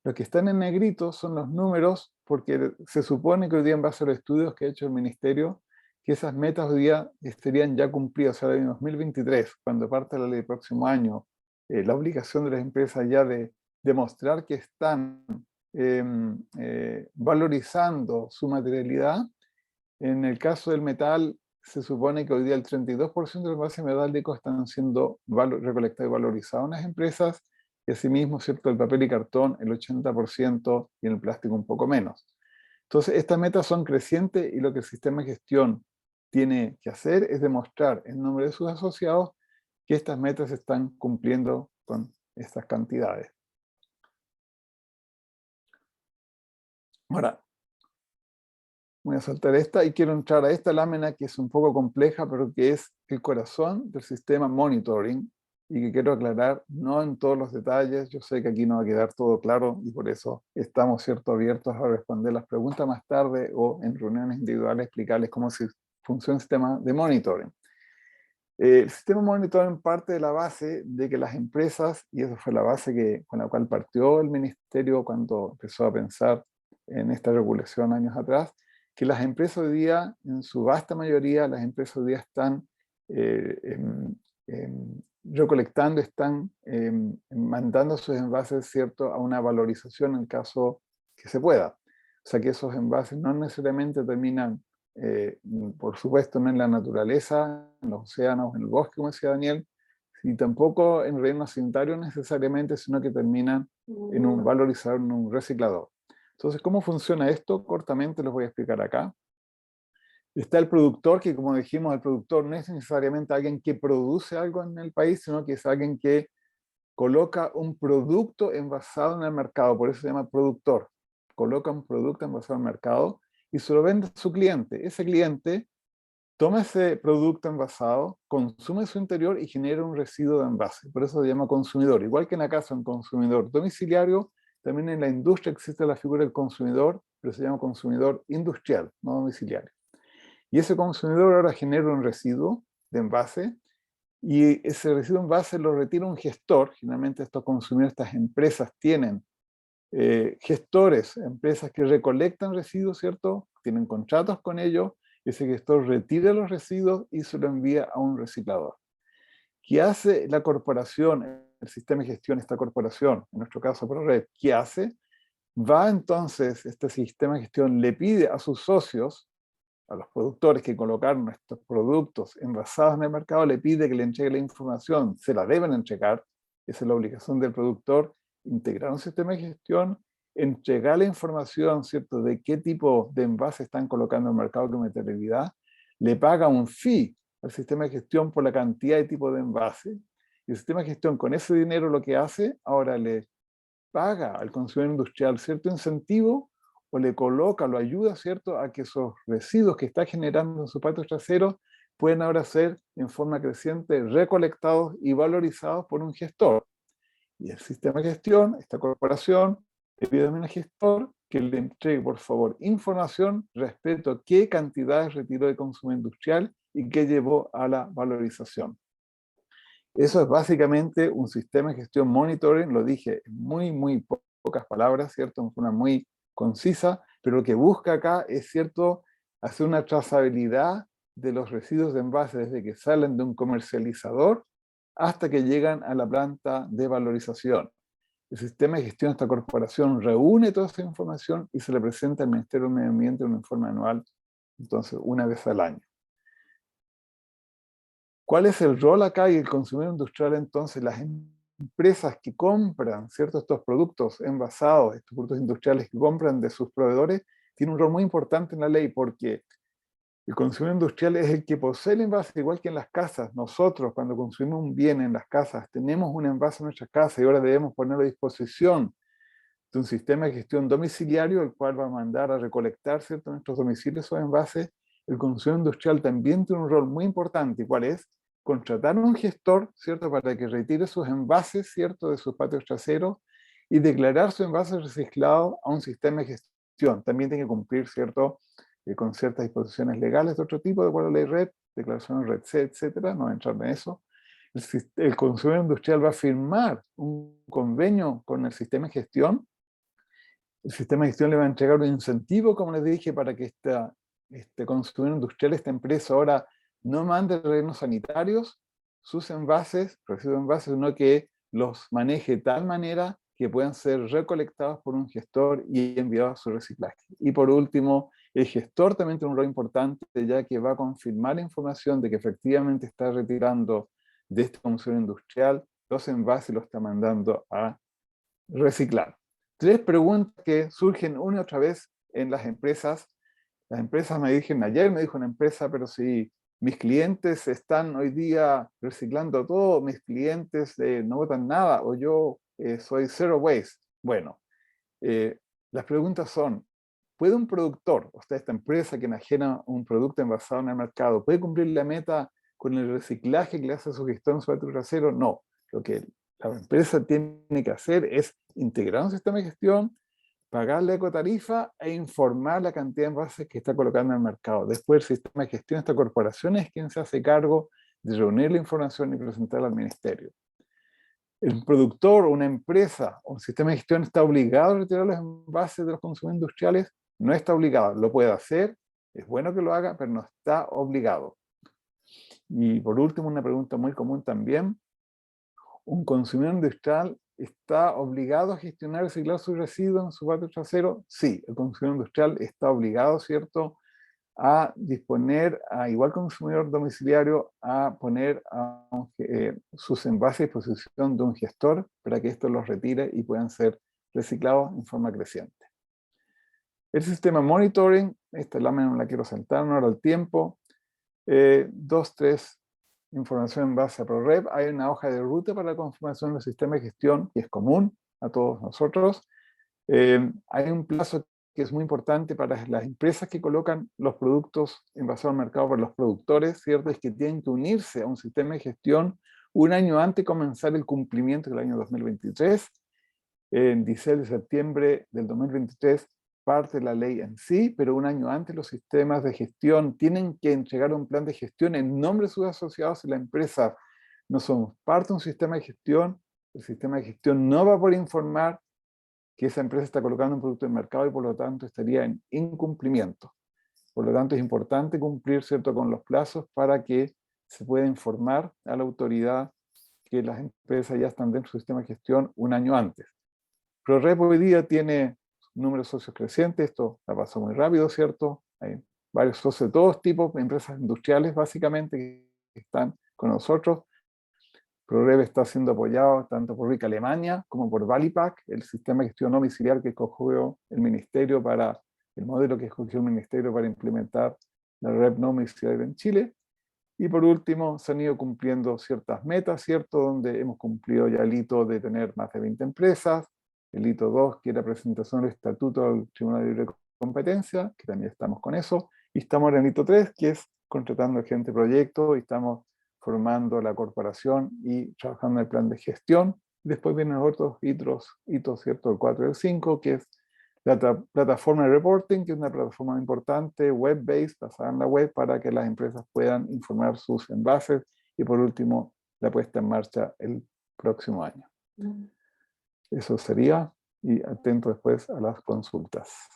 Los que están en negrito son los números, porque se supone que hoy día, en base a los estudios que ha hecho el Ministerio, que esas metas hoy día estarían ya cumplidas, o sea, en 2023, cuando parte la ley del próximo año, la obligación de las empresas ya de demostrar que están valorizando su materialidad. En el caso del metal, se supone que hoy día el 32% de los envases metálicos están siendo recolectados y valorizados en las empresas, y asimismo, ¿cierto?, el papel y cartón, el 80%, y en el plástico un poco menos. Entonces, estas metas son crecientes y lo que el sistema de gestión tiene que hacer es demostrar en nombre de sus asociados que estas metas se están cumpliendo con estas cantidades. Ahora, voy a saltar esta y quiero entrar a esta lámina que es un poco compleja, pero que es el corazón del sistema monitoring y que quiero aclarar, no en todos los detalles. Yo sé que aquí no va a quedar todo claro y por eso estamos, ¿cierto?, abiertos a responder las preguntas más tarde o en reuniones individuales explicarles cómo funciona el sistema de monitoring. El sistema de monitoring parte de la base de que las empresas, y eso fue la base con la cual partió el Ministerio cuando empezó a pensar en esta regulación años atrás, que las empresas hoy día, en su vasta mayoría, las empresas hoy día están recolectando, están mandando sus envases, ¿cierto?, a una valorización en el caso que se pueda. O sea que esos envases no necesariamente terminan, por supuesto, no en la naturaleza, en los océanos, en el bosque, como decía Daniel, y tampoco en rellenos sanitarios necesariamente, sino que terminan en un valorizador, en un reciclador. Entonces, ¿cómo funciona esto? Cortamente les voy a explicar acá. Está el productor, que como dijimos, el productor no es necesariamente alguien que produce algo en el país, sino que es alguien que coloca un producto envasado en el mercado, por eso se llama productor. Coloca un producto envasado en el mercado y se lo vende a su cliente. Ese cliente toma ese producto envasado, consume su interior y genera un residuo de envase. Por eso se llama consumidor. Igual que en la casa un consumidor domiciliario, también en la industria existe la figura del consumidor, pero se llama consumidor industrial, no domiciliario. Y ese consumidor ahora genera un residuo de envase y ese residuo de envase lo retira un gestor. Generalmente estos consumidores, estas empresas tienen gestores, empresas que recolectan residuos, ¿cierto? Tienen contratos con ellos. Ese gestor retira los residuos y se lo envía a un reciclador. ¿Qué hace la corporación, el sistema de gestión, esta corporación, en nuestro caso ProRed? ¿Qué hace? Va entonces, este sistema de gestión le pide a sus socios, a los productores que colocaron estos productos envasados en el mercado, le pide que le entregue la información, se la deben entregar, esa es la obligación del productor, integrar un sistema de gestión, entregar la información, ¿cierto?, de qué tipo de envase están colocando en el mercado, qué materialidad, le paga un fee al sistema de gestión por la cantidad y tipo de envase, y el sistema de gestión con ese dinero lo que hace, ahora le paga al consumidor industrial cierto incentivo o le coloca, lo ayuda, ¿cierto?, a que esos residuos que está generando en sus patios traseros pueden ahora ser en forma creciente recolectados y valorizados por un gestor. Y el sistema de gestión, esta corporación, le pide al gestor que le entregue, por favor, información respecto a qué cantidades retiró de consumo industrial y qué llevó a la valorización. Eso es básicamente un sistema de gestión monitoring, lo dije en muy pocas palabras, ¿cierto? En forma muy concisa, pero lo que busca acá es, ¿cierto?, hacer una trazabilidad de los residuos de envase desde que salen de un comercializador hasta que llegan a la planta de valorización. El sistema de gestión de esta corporación reúne toda esa información y se le presenta al Ministerio del Medio Ambiente en un informe anual, entonces una vez al año. ¿Cuál es el rol acá y el consumidor industrial entonces? Las empresas que compran, ¿cierto?, estos productos envasados, estos productos industriales que compran de sus proveedores, tienen un rol muy importante en la ley porque el consumidor industrial es el que posee el envase, igual que en las casas. Nosotros, cuando consumimos un bien en las casas, tenemos un envase en nuestra casa y ahora debemos ponerlo a disposición de un sistema de gestión domiciliario, el cual va a mandar a recolectar, ¿cierto?, en nuestros domicilios esos envases. El consumidor industrial también tiene un rol muy importante. ¿Cuál es? Contratar a un gestor, ¿cierto?, para que retire sus envases, ¿cierto?, de sus patios traseros y declarar su envase reciclado a un sistema de gestión. También tiene que cumplir, ¿cierto?, con ciertas disposiciones legales de otro tipo, de acuerdo a la ley RED, declaraciones RED-C, etcétera, no voy a entrar en eso. El consumidor industrial va a firmar un convenio con el sistema de gestión. El sistema de gestión le va a entregar un incentivo, como les dije, para que este consumidor industrial, esta empresa ahora no mande rellenos sanitarios, sus envases, residuos de envases, sino que los maneje de tal manera que puedan ser recolectados por un gestor y enviados a su reciclaje. Y por último, el gestor también tiene un rol importante, ya que va a confirmar la información de que efectivamente está retirando de este consumidor industrial los envases y los está mandando a reciclar. 3 preguntas que surgen una y otra vez en las empresas. Las empresas me dijeron, ayer me dijo una empresa, pero si mis clientes están hoy día reciclando todo, mis clientes no botan nada, o yo soy zero waste. Bueno, las preguntas son, ¿puede un productor, o sea, esta empresa que enajena un producto envasado en el mercado, puede cumplir la meta con el reciclaje que le hace a su gestión en su patio trasero? No. Lo que la empresa tiene que hacer es integrar un sistema de gestión, pagar la ecotarifa e informar la cantidad de envases que está colocando en el mercado. Después el sistema de gestión de esta corporación es quien se hace cargo de reunir la información y presentarla al ministerio. El productor, una empresa, un sistema de gestión está obligado a retirar los envases de los consumidores industriales. No está obligado, lo puede hacer, es bueno que lo haga, pero no está obligado. Y por último, una pregunta muy común también, ¿un consumidor industrial está obligado a gestionar y reciclar sus residuos en su patio trasero? Sí, el consumidor industrial está obligado, ¿cierto?, a disponer, igual que un consumidor domiciliario, a poner sus envases a disposición de un gestor para que estos los retire y puedan ser reciclados en forma creciente. El sistema monitoring, esta lámina no la quiero saltar, no era el tiempo. 2, 3 información en base a ProRep. Hay una hoja de ruta para la conformación del sistema de gestión y es común a todos nosotros. Hay un plazo que es muy importante para las empresas que colocan los productos envasados al mercado para los productores, ¿cierto? Es que tienen que unirse a un sistema de gestión un año antes de comenzar el cumplimiento del año 2023. En 16 de septiembre del 2023 parte la ley en sí, pero un año antes los sistemas de gestión tienen que entregar un plan de gestión en nombre de sus asociados y la empresa no somos parte de un sistema de gestión. El sistema de gestión no va a poder informar que esa empresa está colocando un producto en el mercado y por lo tanto estaría en incumplimiento. Por lo tanto es importante cumplir, ¿cierto?, con los plazos para que se pueda informar a la autoridad que las empresas ya están dentro del sistema de gestión un año antes. ProRep hoy día tiene números de socios crecientes, esto ha pasado muy rápido, ¿cierto? Hay varios socios de todos tipos, empresas industriales básicamente que están con nosotros. ProRep está siendo apoyado tanto por RIC Alemania como por Valipack, el sistema de gestión domiciliar que escogió el ministerio para, el modelo que escogió el ministerio para implementar la REP no domiciliaria en Chile. Y por último, se han ido cumpliendo ciertas metas, ¿cierto? Donde hemos cumplido ya el hito de tener más de 20 empresas, el hito 2, que era presentación del estatuto al Tribunal de Libre Competencia, que también estamos con eso, y estamos en el hito 3, que es contratando gente de proyecto, y estamos formando la corporación y trabajando en el plan de gestión. Después vienen otros hitos, ¿cierto? El 4 y el 5, que es la plataforma de reporting, que es una plataforma importante, web-based, basada en la web, para que las empresas puedan informar sus envases. Y por último, la puesta en marcha el próximo año. Eso sería, y atento después a las consultas.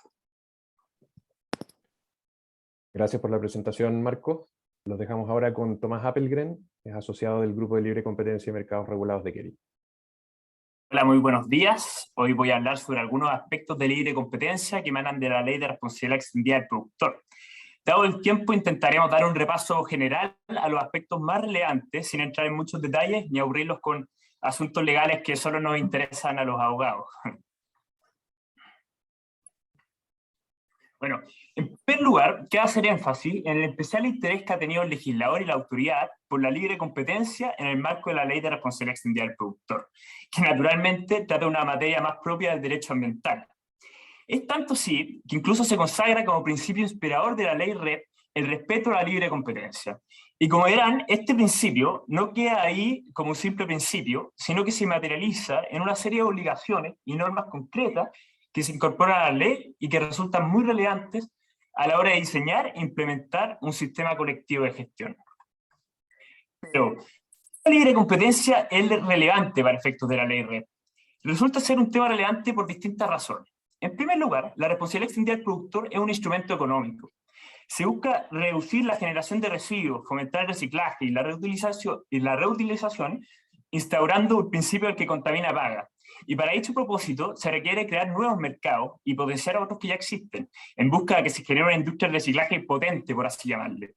Gracias por la presentación, Marco. Los dejamos ahora con Tomás Appelgren, que es asociado del Grupo de Libre Competencia y Mercados Regulados de Kering. Hola, muy buenos días. Hoy voy a hablar sobre algunos aspectos de libre competencia que emanan de la Ley de Responsabilidad Extendida del Productor. Dado el tiempo, intentaremos dar un repaso general a los aspectos más relevantes, sin entrar en muchos detalles ni aburrirlos con asuntos legales que solo nos interesan a los abogados. Bueno, en primer lugar, quiero hacer énfasis en el especial interés que ha tenido el legislador y la autoridad por la libre competencia en el marco de la Ley de Responsabilidad Extendida del Productor, que naturalmente trata de una materia más propia del derecho ambiental. Es tanto así que incluso se consagra como principio inspirador de la ley REP el respeto a la libre competencia. Y como verán, este principio no queda ahí como un simple principio, sino que se materializa en una serie de obligaciones y normas concretas que se incorporan a la ley y que resultan muy relevantes a la hora de diseñar e implementar un sistema colectivo de gestión. Pero, ¿la libre competencia es relevante para efectos de la ley REP? Resulta ser un tema relevante por distintas razones. En primer lugar, la responsabilidad extendida del productor es un instrumento económico. Se busca reducir la generación de residuos, fomentar el reciclaje y la reutilización, instaurando el principio del que contamina paga. Y para dicho propósito se requiere crear nuevos mercados y potenciar otros que ya existen, en busca de que se genere una industria de reciclaje potente, por así llamarle.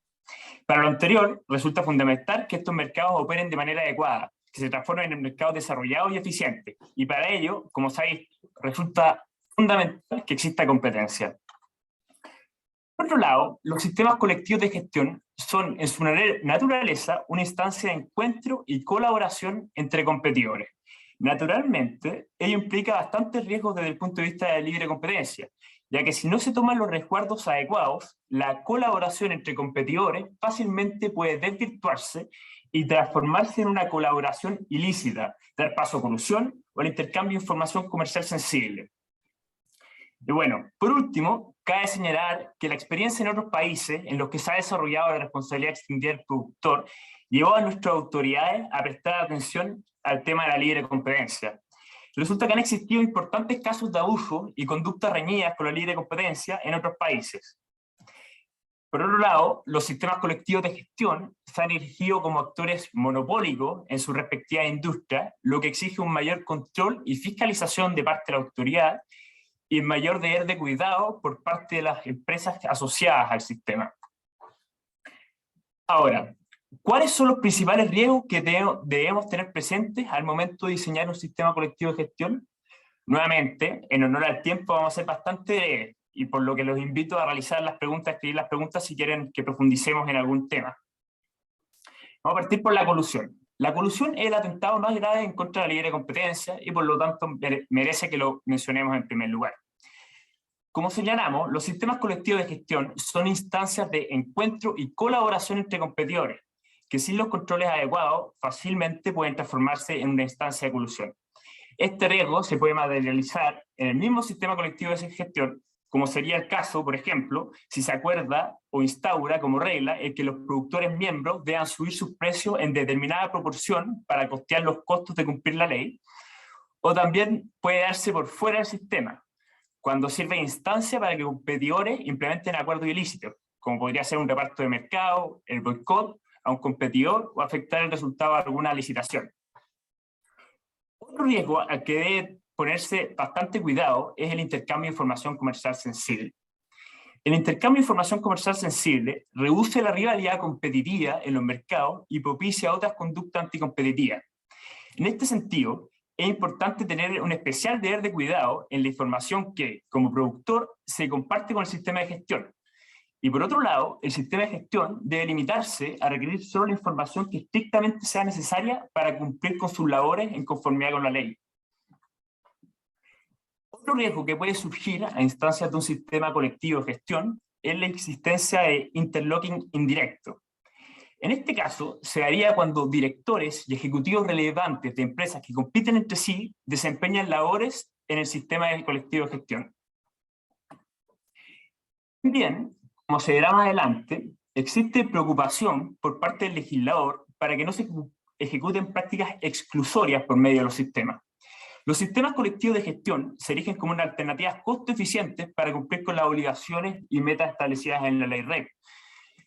Para lo anterior, resulta fundamental que estos mercados operen de manera adecuada, que se transformen en mercados desarrollados y eficientes. Y para ello, como sabéis, resulta fundamental que exista competencia. Por otro lado, los sistemas colectivos de gestión son en su naturaleza una instancia de encuentro y colaboración entre competidores. Naturalmente, ello implica bastantes riesgos desde el punto de vista de la libre competencia, ya que si no se toman los resguardos adecuados, la colaboración entre competidores fácilmente puede desvirtuarse y transformarse en una colaboración ilícita, dar paso a corrupción o al intercambio de información comercial sensible. Y bueno, por último, cabe señalar que la experiencia en otros países en los que se ha desarrollado la responsabilidad extendida del productor llevó a nuestras autoridades a prestar atención al tema de la libre competencia. Resulta que han existido importantes casos de abuso y conductas reñidas con la libre competencia en otros países. Por otro lado, los sistemas colectivos de gestión se han erigido como actores monopólicos en su respectiva industria, lo que exige un mayor control y fiscalización de parte de la autoridad y mayor deber de cuidado por parte de las empresas asociadas al sistema. Ahora, ¿cuáles son los principales riesgos que debemos tener presentes al momento de diseñar un sistema colectivo de gestión? Nuevamente, en honor al tiempo, vamos a ser bastante breves, y por lo que los invito a realizar las preguntas, escribir las preguntas si quieren que profundicemos en algún tema. Vamos a partir por la colusión. La colusión es el atentado más grave en contra de la libre competencia y por lo tanto merece que lo mencionemos en primer lugar. Como señalamos, los sistemas colectivos de gestión son instancias de encuentro y colaboración entre competidores, que sin los controles adecuados fácilmente pueden transformarse en una instancia de colusión. Este riesgo se puede materializar en el mismo sistema colectivo de gestión, como sería el caso, por ejemplo, si se acuerda o instaura como regla el que los productores miembros deban subir sus precios en determinada proporción para costear los costos de cumplir la ley, o también puede darse por fuera del sistema, cuando sirve de instancia para que competidores implementen acuerdos ilícitos, como podría ser un reparto de mercado, el boicot a un competidor o afectar el resultado de alguna licitación. Otro riesgo al que debe ponerse bastante cuidado es el intercambio de información comercial sensible. El intercambio de información comercial sensible reduce la rivalidad competitiva en los mercados y propicia otras conductas anticompetitivas. En este sentido, es importante tener un especial deber de cuidado en la información que, como productor, se comparte con el sistema de gestión. Y por otro lado, el sistema de gestión debe limitarse a requerir solo la información que estrictamente sea necesaria para cumplir con sus labores en conformidad con la ley. Otro riesgo que puede surgir a instancias de un sistema colectivo de gestión es la existencia de interlocking indirecto. En este caso, se daría cuando directores y ejecutivos relevantes de empresas que compiten entre sí desempeñan labores en el sistema colectivo de gestión. También, como se verá más adelante, existe preocupación por parte del legislador para que no se ejecuten prácticas exclusorias por medio de los sistemas. Los sistemas colectivos de gestión se erigen como una alternativa costo eficiente para cumplir con las obligaciones y metas establecidas en la ley REC.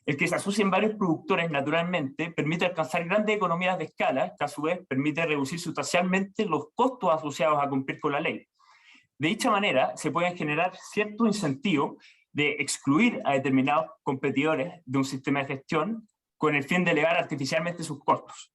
El que se asocien varios productores naturalmente permite alcanzar grandes economías de escala, que a su vez permite reducir sustancialmente los costos asociados a cumplir con la ley. De dicha manera, se pueden generar ciertos incentivos de excluir a determinados competidores de un sistema de gestión con el fin de elevar artificialmente sus costos.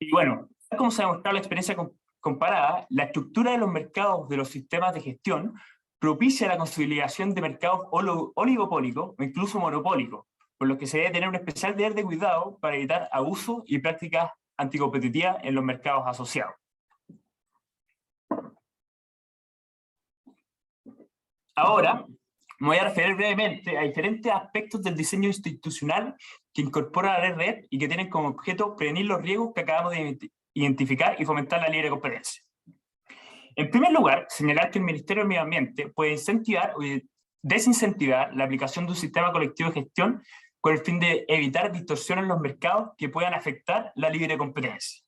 Y bueno, como se ha demostrado la experiencia comparada, la estructura de los mercados de los sistemas de gestión propicia la consolidación de mercados oligopólicos o incluso monopólicos, por lo que se debe tener un especial deber de cuidado para evitar abusos y prácticas anticompetitivas en los mercados asociados. Ahora, me voy a referir brevemente a diferentes aspectos del diseño institucional que incorpora la red y que tienen como objeto prevenir los riesgos que acabamos de identificar y fomentar la libre competencia. En primer lugar, señalar que el Ministerio del Medio Ambiente puede incentivar o desincentivar la aplicación de un sistema colectivo de gestión con el fin de evitar distorsiones en los mercados que puedan afectar la libre competencia.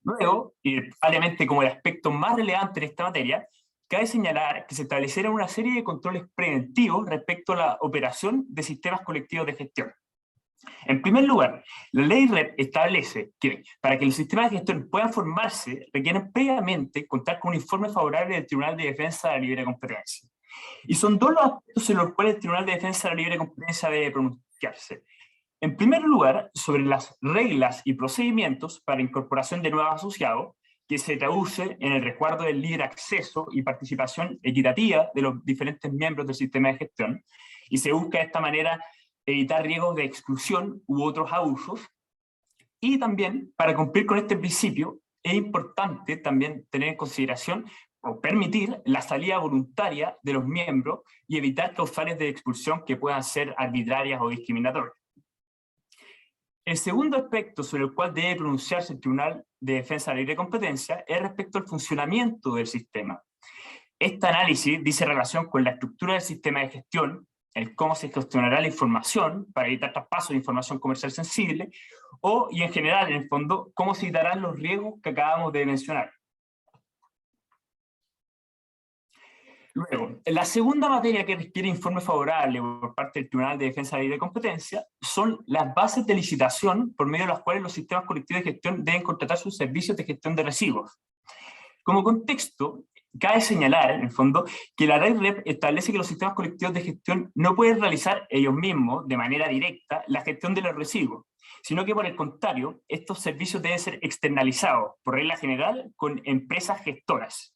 Luego, y probablemente como el aspecto más relevante en esta materia, cabe señalar que se establecieron una serie de controles preventivos respecto a la operación de sistemas colectivos de gestión. En primer lugar, la ley REP establece que para que los sistemas de gestión puedan formarse, requieren previamente contar con un informe favorable del Tribunal de Defensa de la Libre Competencia. Y son dos los aspectos en los cuales el Tribunal de Defensa de la Libre Competencia debe pronunciarse. En primer lugar, sobre las reglas y procedimientos para incorporación de nuevos asociados, que se traduce en el resguardo del libre acceso y participación equitativa de los diferentes miembros del sistema de gestión, y se busca de esta manera evitar riesgos de exclusión u otros abusos. Y también, para cumplir con este principio, es importante también tener en consideración o permitir la salida voluntaria de los miembros y evitar causales de expulsión que puedan ser arbitrarias o discriminatorias. El segundo aspecto sobre el cual debe pronunciarse el Tribunal de Defensa de la Libre Competencia es respecto al funcionamiento del sistema. Este análisis dice relación con la estructura del sistema de gestión, el cómo se gestionará la información para evitar traspasos de información comercial sensible, y en general, en el fondo, cómo se evitarán los riesgos que acabamos de mencionar. Luego, la segunda materia que requiere informe favorable por parte del Tribunal de Defensa de la Libre Competencia son las bases de licitación por medio de las cuales los sistemas colectivos de gestión deben contratar sus servicios de gestión de residuos. Como contexto, cabe señalar, en el fondo, que la ley REP establece que los sistemas colectivos de gestión no pueden realizar ellos mismos, de manera directa, la gestión de los residuos, sino que por el contrario, estos servicios deben ser externalizados, por regla general, con empresas gestoras.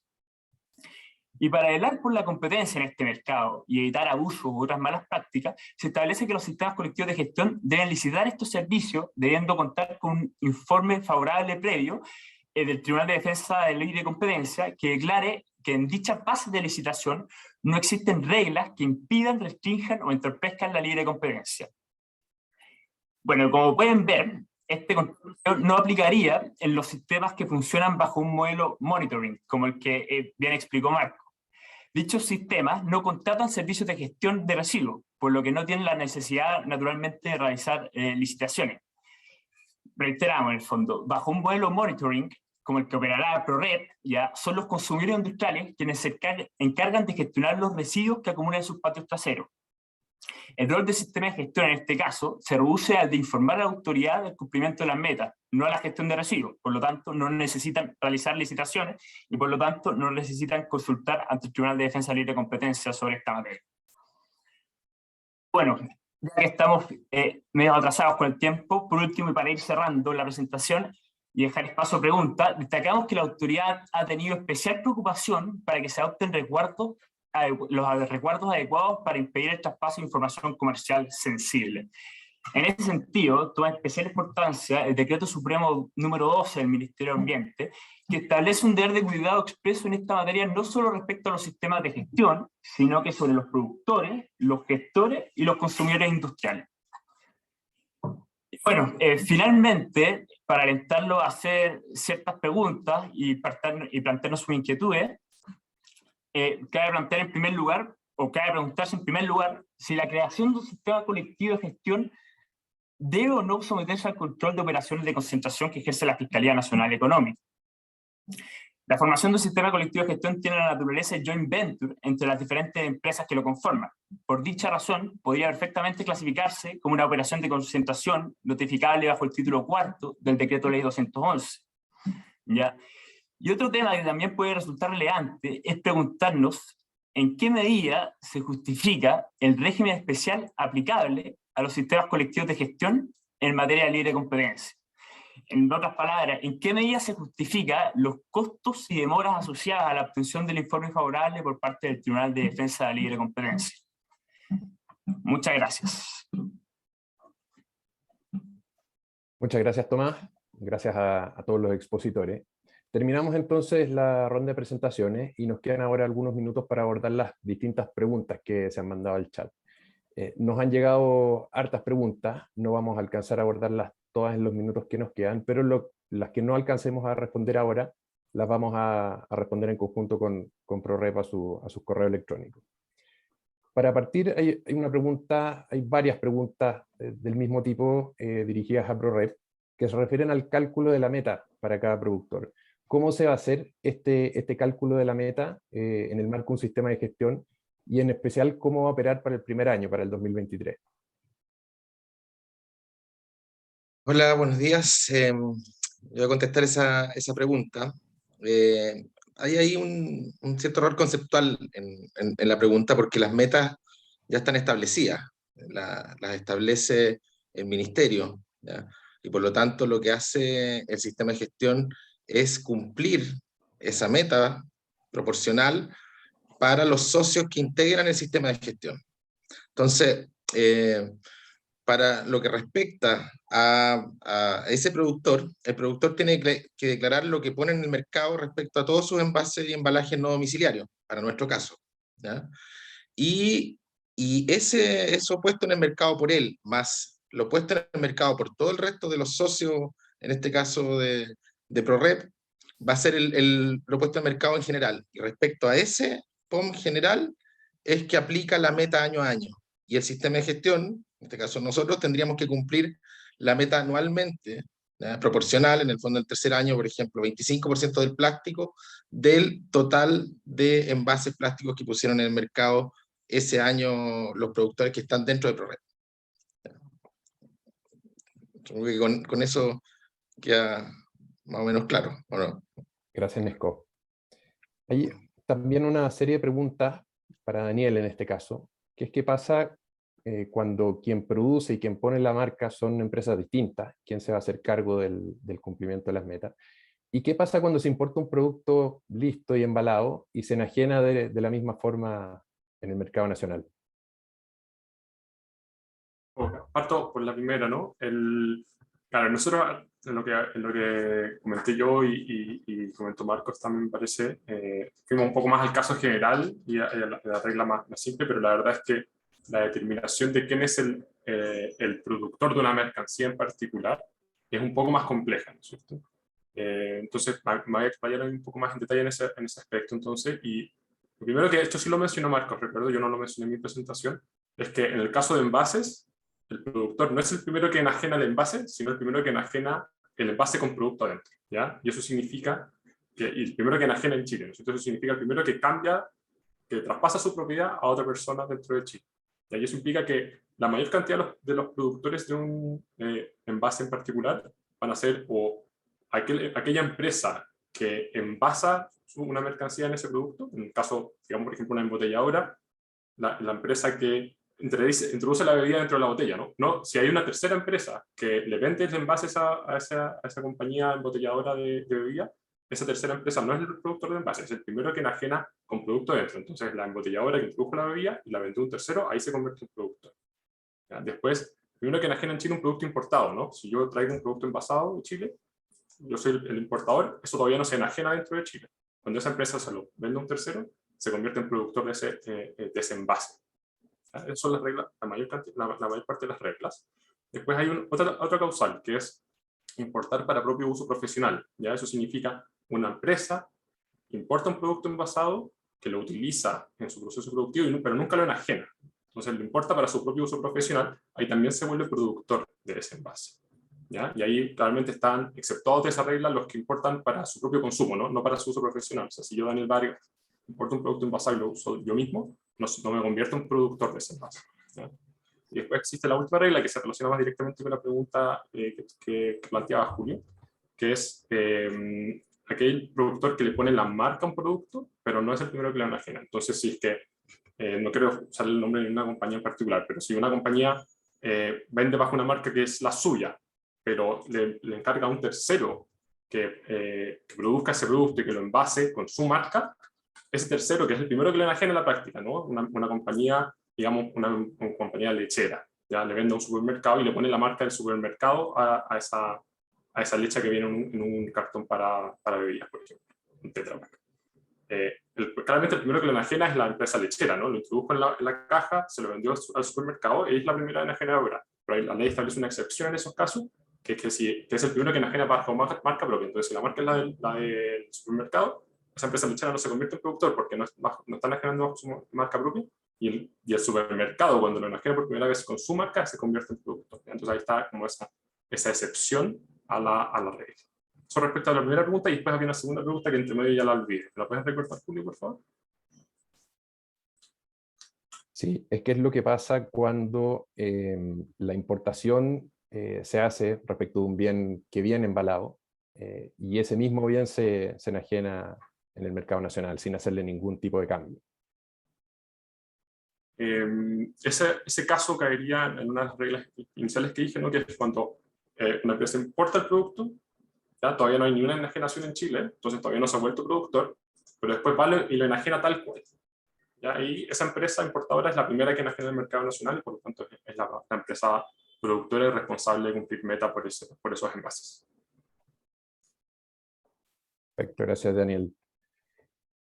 Y para velar por la competencia en este mercado y evitar abusos u otras malas prácticas, se establece que los sistemas colectivos de gestión deben licitar estos servicios, debiendo contar con un informe favorable previo del Tribunal de Defensa de Ley de Competencia que declare que en dichas bases de licitación no existen reglas que impidan, restrinjan o entorpezcan la libre competencia. Bueno, como pueden ver, este control no aplicaría en los sistemas que funcionan bajo un modelo monitoring, como el que bien explicó Marco. Dichos sistemas no contratan servicios de gestión de residuos, por lo que no tienen la necesidad naturalmente de realizar licitaciones. Reiteramos, en el fondo, bajo un modelo monitoring, como el que operará ProRed, ya son los consumidores industriales quienes se encargan de gestionar los residuos que acumulan en sus patios traseros. El rol del sistema de gestión en este caso se reduce al de informar a la autoridad del cumplimiento de las metas, no a la gestión de residuos. Por lo tanto, no necesitan realizar licitaciones y por lo tanto no necesitan consultar ante el Tribunal de Defensa de Libre Competencia sobre esta materia. Bueno, ya que estamos medio atrasados con el tiempo, por último y para ir cerrando la presentación y dejar espacio a preguntas, destacamos que la autoridad ha tenido especial preocupación para que se adopten los resguardos adecuados para impedir el traspaso de información comercial sensible. En ese sentido, toma especial importancia el Decreto Supremo número 12 del Ministerio de Ambiente, que establece un deber de cuidado expreso en esta materia no solo respecto a los sistemas de gestión, sino que sobre los productores, los gestores y los consumidores industriales. Bueno, finalmente, para alentarlo a hacer ciertas preguntas y plantearnos sus inquietudes, cabe plantear en primer lugar, o cabe preguntarse en primer lugar, si la creación de un sistema colectivo de gestión debe o no someterse al control de operaciones de concentración que ejerce la Fiscalía Nacional Económica. La formación de un sistema colectivo de gestión tiene la naturaleza de joint venture entre las diferentes empresas que lo conforman. Por dicha razón, podría perfectamente clasificarse como una operación de concentración notificable bajo el título 4 del Decreto Ley 211. ¿Ya? Y otro tema que también puede resultar relevante es preguntarnos en qué medida se justifica el régimen especial aplicable a los sistemas colectivos de gestión en materia de libre competencia. En otras palabras, ¿en qué medida se justifica los costos y demoras asociadas a la obtención del informe favorable por parte del Tribunal de Defensa de la Libre Competencia? Muchas gracias. Muchas gracias, Tomás. Gracias a todos los expositores. Terminamos entonces la ronda de presentaciones y nos quedan ahora algunos minutos para abordar las distintas preguntas que se han mandado al chat. Nos han llegado hartas preguntas, no vamos a alcanzar a abordarlas todas en los minutos que nos quedan, pero las que no alcancemos a responder ahora, las vamos a responder en conjunto con ProRep a sus correos electrónicos. Para partir, hay una pregunta, hay varias preguntas del mismo tipo dirigidas a ProRep, que se refieren al cálculo de la meta para cada productor. ¿Cómo se va a hacer este cálculo de la meta en el marco de un sistema de gestión y en especial cómo va a operar para el primer año, para el 2023? Hola, buenos días. Voy a contestar esa pregunta. Hay ahí un cierto error conceptual en la pregunta porque las metas ya están establecidas. Las establece el ministerio, ¿ya? Y por lo tanto lo que hace el sistema de gestión es cumplir esa meta proporcional para los socios que integran el sistema de gestión. Entonces, para lo que respecta a ese productor, el productor tiene que declarar lo que pone en el mercado respecto a todos sus envases y embalajes no domiciliarios, para nuestro caso, ¿ya? Y eso puesto en el mercado por él, más lo puesto en el mercado por todo el resto de los socios, en este caso de ProRep, va a ser lo puesto en el mercado en general. Y respecto a ese POM general, es que aplica la meta año a año. Y el sistema de gestión, en este caso nosotros, tendríamos que cumplir la meta anualmente, ¿ya? Proporcional, en el fondo del tercer año, por ejemplo, 25% del plástico del total de envases plásticos que pusieron en el mercado ese año los productores que están dentro de ProRep. Con eso queda más o menos claro, ¿o no? Gracias, Nesco. Hay también una serie de preguntas para Daniel en este caso, que es qué pasa cuando quien produce y quien pone la marca son empresas distintas, quién se va a hacer cargo del cumplimiento de las metas, ¿Y qué pasa cuando se importa un producto listo y embalado y se enajena de la misma forma en el mercado nacional? Parto por la primera, ¿no? Claro, nosotros, en lo que comenté yo y comentó Marcos también me parece, fuimos un poco más al caso general y a la regla más simple, pero la verdad es que la determinación de quién es el productor de una mercancía en particular es un poco más compleja, ¿no es cierto? Entonces, me voy a explayar un poco más en detalle en ese aspecto, entonces, y lo primero que esto sí lo mencionó Marcos, recuerdo, yo no lo mencioné en mi presentación, es que en el caso de envases, el productor no es el primero que enajena el envase, sino el primero que enajena el envase con producto adentro, ¿ya? Y eso significa que y el primero que enajena en Chile, ¿no? Entonces eso significa el primero que cambia, que traspasa su propiedad a otra persona dentro de Chile. Y eso implica que la mayor cantidad de los productores de un envase en particular van a ser o aquella empresa que envasa una mercancía en ese producto, en el caso, digamos, por ejemplo, una embotelladora, la empresa que introduce la bebida dentro de la botella, ¿no? No, si hay una tercera empresa que le vende el envase a esa compañía embotelladora de bebida, esa tercera empresa no es el productor de envase, es el primero que enajena con producto dentro. Entonces, la embotelladora que introdujo la bebida y la vendió un tercero, ahí se convierte en productor. ¿Ya? Después, primero que enajena en Chile un producto importado, ¿no? Si yo traigo un producto envasado de Chile, yo soy el importador, eso todavía no se enajena dentro de Chile. Cuando esa empresa se lo vende a un tercero, se convierte en productor de ese envase. Esas son las reglas, la mayor parte de las reglas. Después hay otra causal, que es importar para propio uso profesional. ¿Ya? Eso significa una empresa importa un producto envasado que lo utiliza en su proceso productivo, pero nunca lo enajena. Entonces lo importa para su propio uso profesional, ahí también se vuelve productor de ese envase. ¿Ya? Y ahí claramente están exceptuados de esa regla los que importan para su propio consumo, no para su uso profesional. O sea, si yo, Daniel Vargas, importo un producto envasado y lo uso yo mismo, no me convierto en productor de ese envase. ¿Ya? Y después existe la última regla que se relaciona más directamente con la pregunta que planteaba Julio, que es aquel productor que le pone la marca a un producto, pero no es el primero que lo enajena. Entonces, si es que, no quiero usar el nombre de una compañía en particular, pero si una compañía vende bajo una marca que es la suya, pero le encarga a un tercero que produzca ese producto y que lo envase con su marca, ese tercero, que es el primero que le enajena en la práctica, ¿no? Una compañía, digamos, una compañía lechera, ya le vende a un supermercado y le pone la marca del supermercado a esa leche que viene en un cartón para bebidas, por ejemplo, un Tetra Pak. Claramente el primero que lo enajena es la empresa lechera, ¿no? Lo introdujo en la caja, se lo vendió al supermercado y es la primera enajenadora. Pero la ley establece una excepción en esos casos, que es el primero que enajena bajo marca propia. Entonces, si la marca es la del supermercado, esa empresa lechera no se convierte en productor porque no está enajenando bajo su marca propia, y el supermercado, cuando lo enajena por primera vez con su marca, se convierte en productor. Entonces ahí está como esa excepción a la regla. Eso respecto a la primera pregunta, y después había una segunda pregunta que entre medio ya la olvidé. ¿Me la puedes recordar, Julio, por favor? Sí, es que es lo que pasa cuando la importación se hace respecto de un bien que viene embalado y ese mismo bien se enajena en el mercado nacional sin hacerle ningún tipo de cambio. Ese caso caería en unas reglas iniciales que dije, ¿no? Que es cuando una empresa importa el producto, ¿ya? Todavía no hay ni una enajenación en Chile, entonces todavía no se ha vuelto productor, pero después va y lo enajena tal cual. ¿Ya? Y esa empresa importadora es la primera que enajena en el mercado nacional y por lo tanto es la empresa productora y responsable de cumplir meta por esos envases. Perfecto, gracias, Daniel.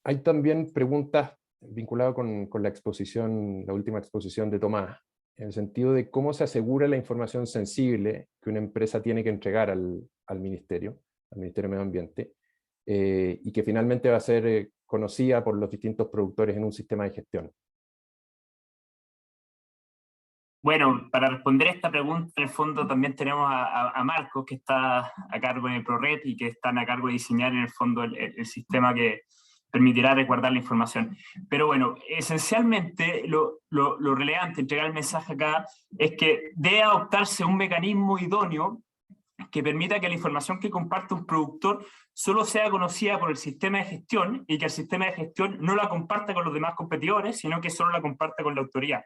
Hay también preguntas vinculadas con la exposición, la última exposición de Tomás, en el sentido de cómo se asegura la información sensible que una empresa tiene que entregar al Ministerio de Medio Ambiente, y que finalmente va a ser conocida por los distintos productores en un sistema de gestión. Bueno, para responder a esta pregunta, en el fondo también tenemos a Marcos, que está a cargo de ProRed y que están a cargo de diseñar en el fondo el sistema que permitirá resguardar la información. Pero bueno, esencialmente lo relevante, entregar el mensaje acá, es que debe adoptarse un mecanismo idóneo que permita que la información que comparte un productor solo sea conocida por el sistema de gestión y que el sistema de gestión no la comparta con los demás competidores, sino que solo la comparta con la autoridad.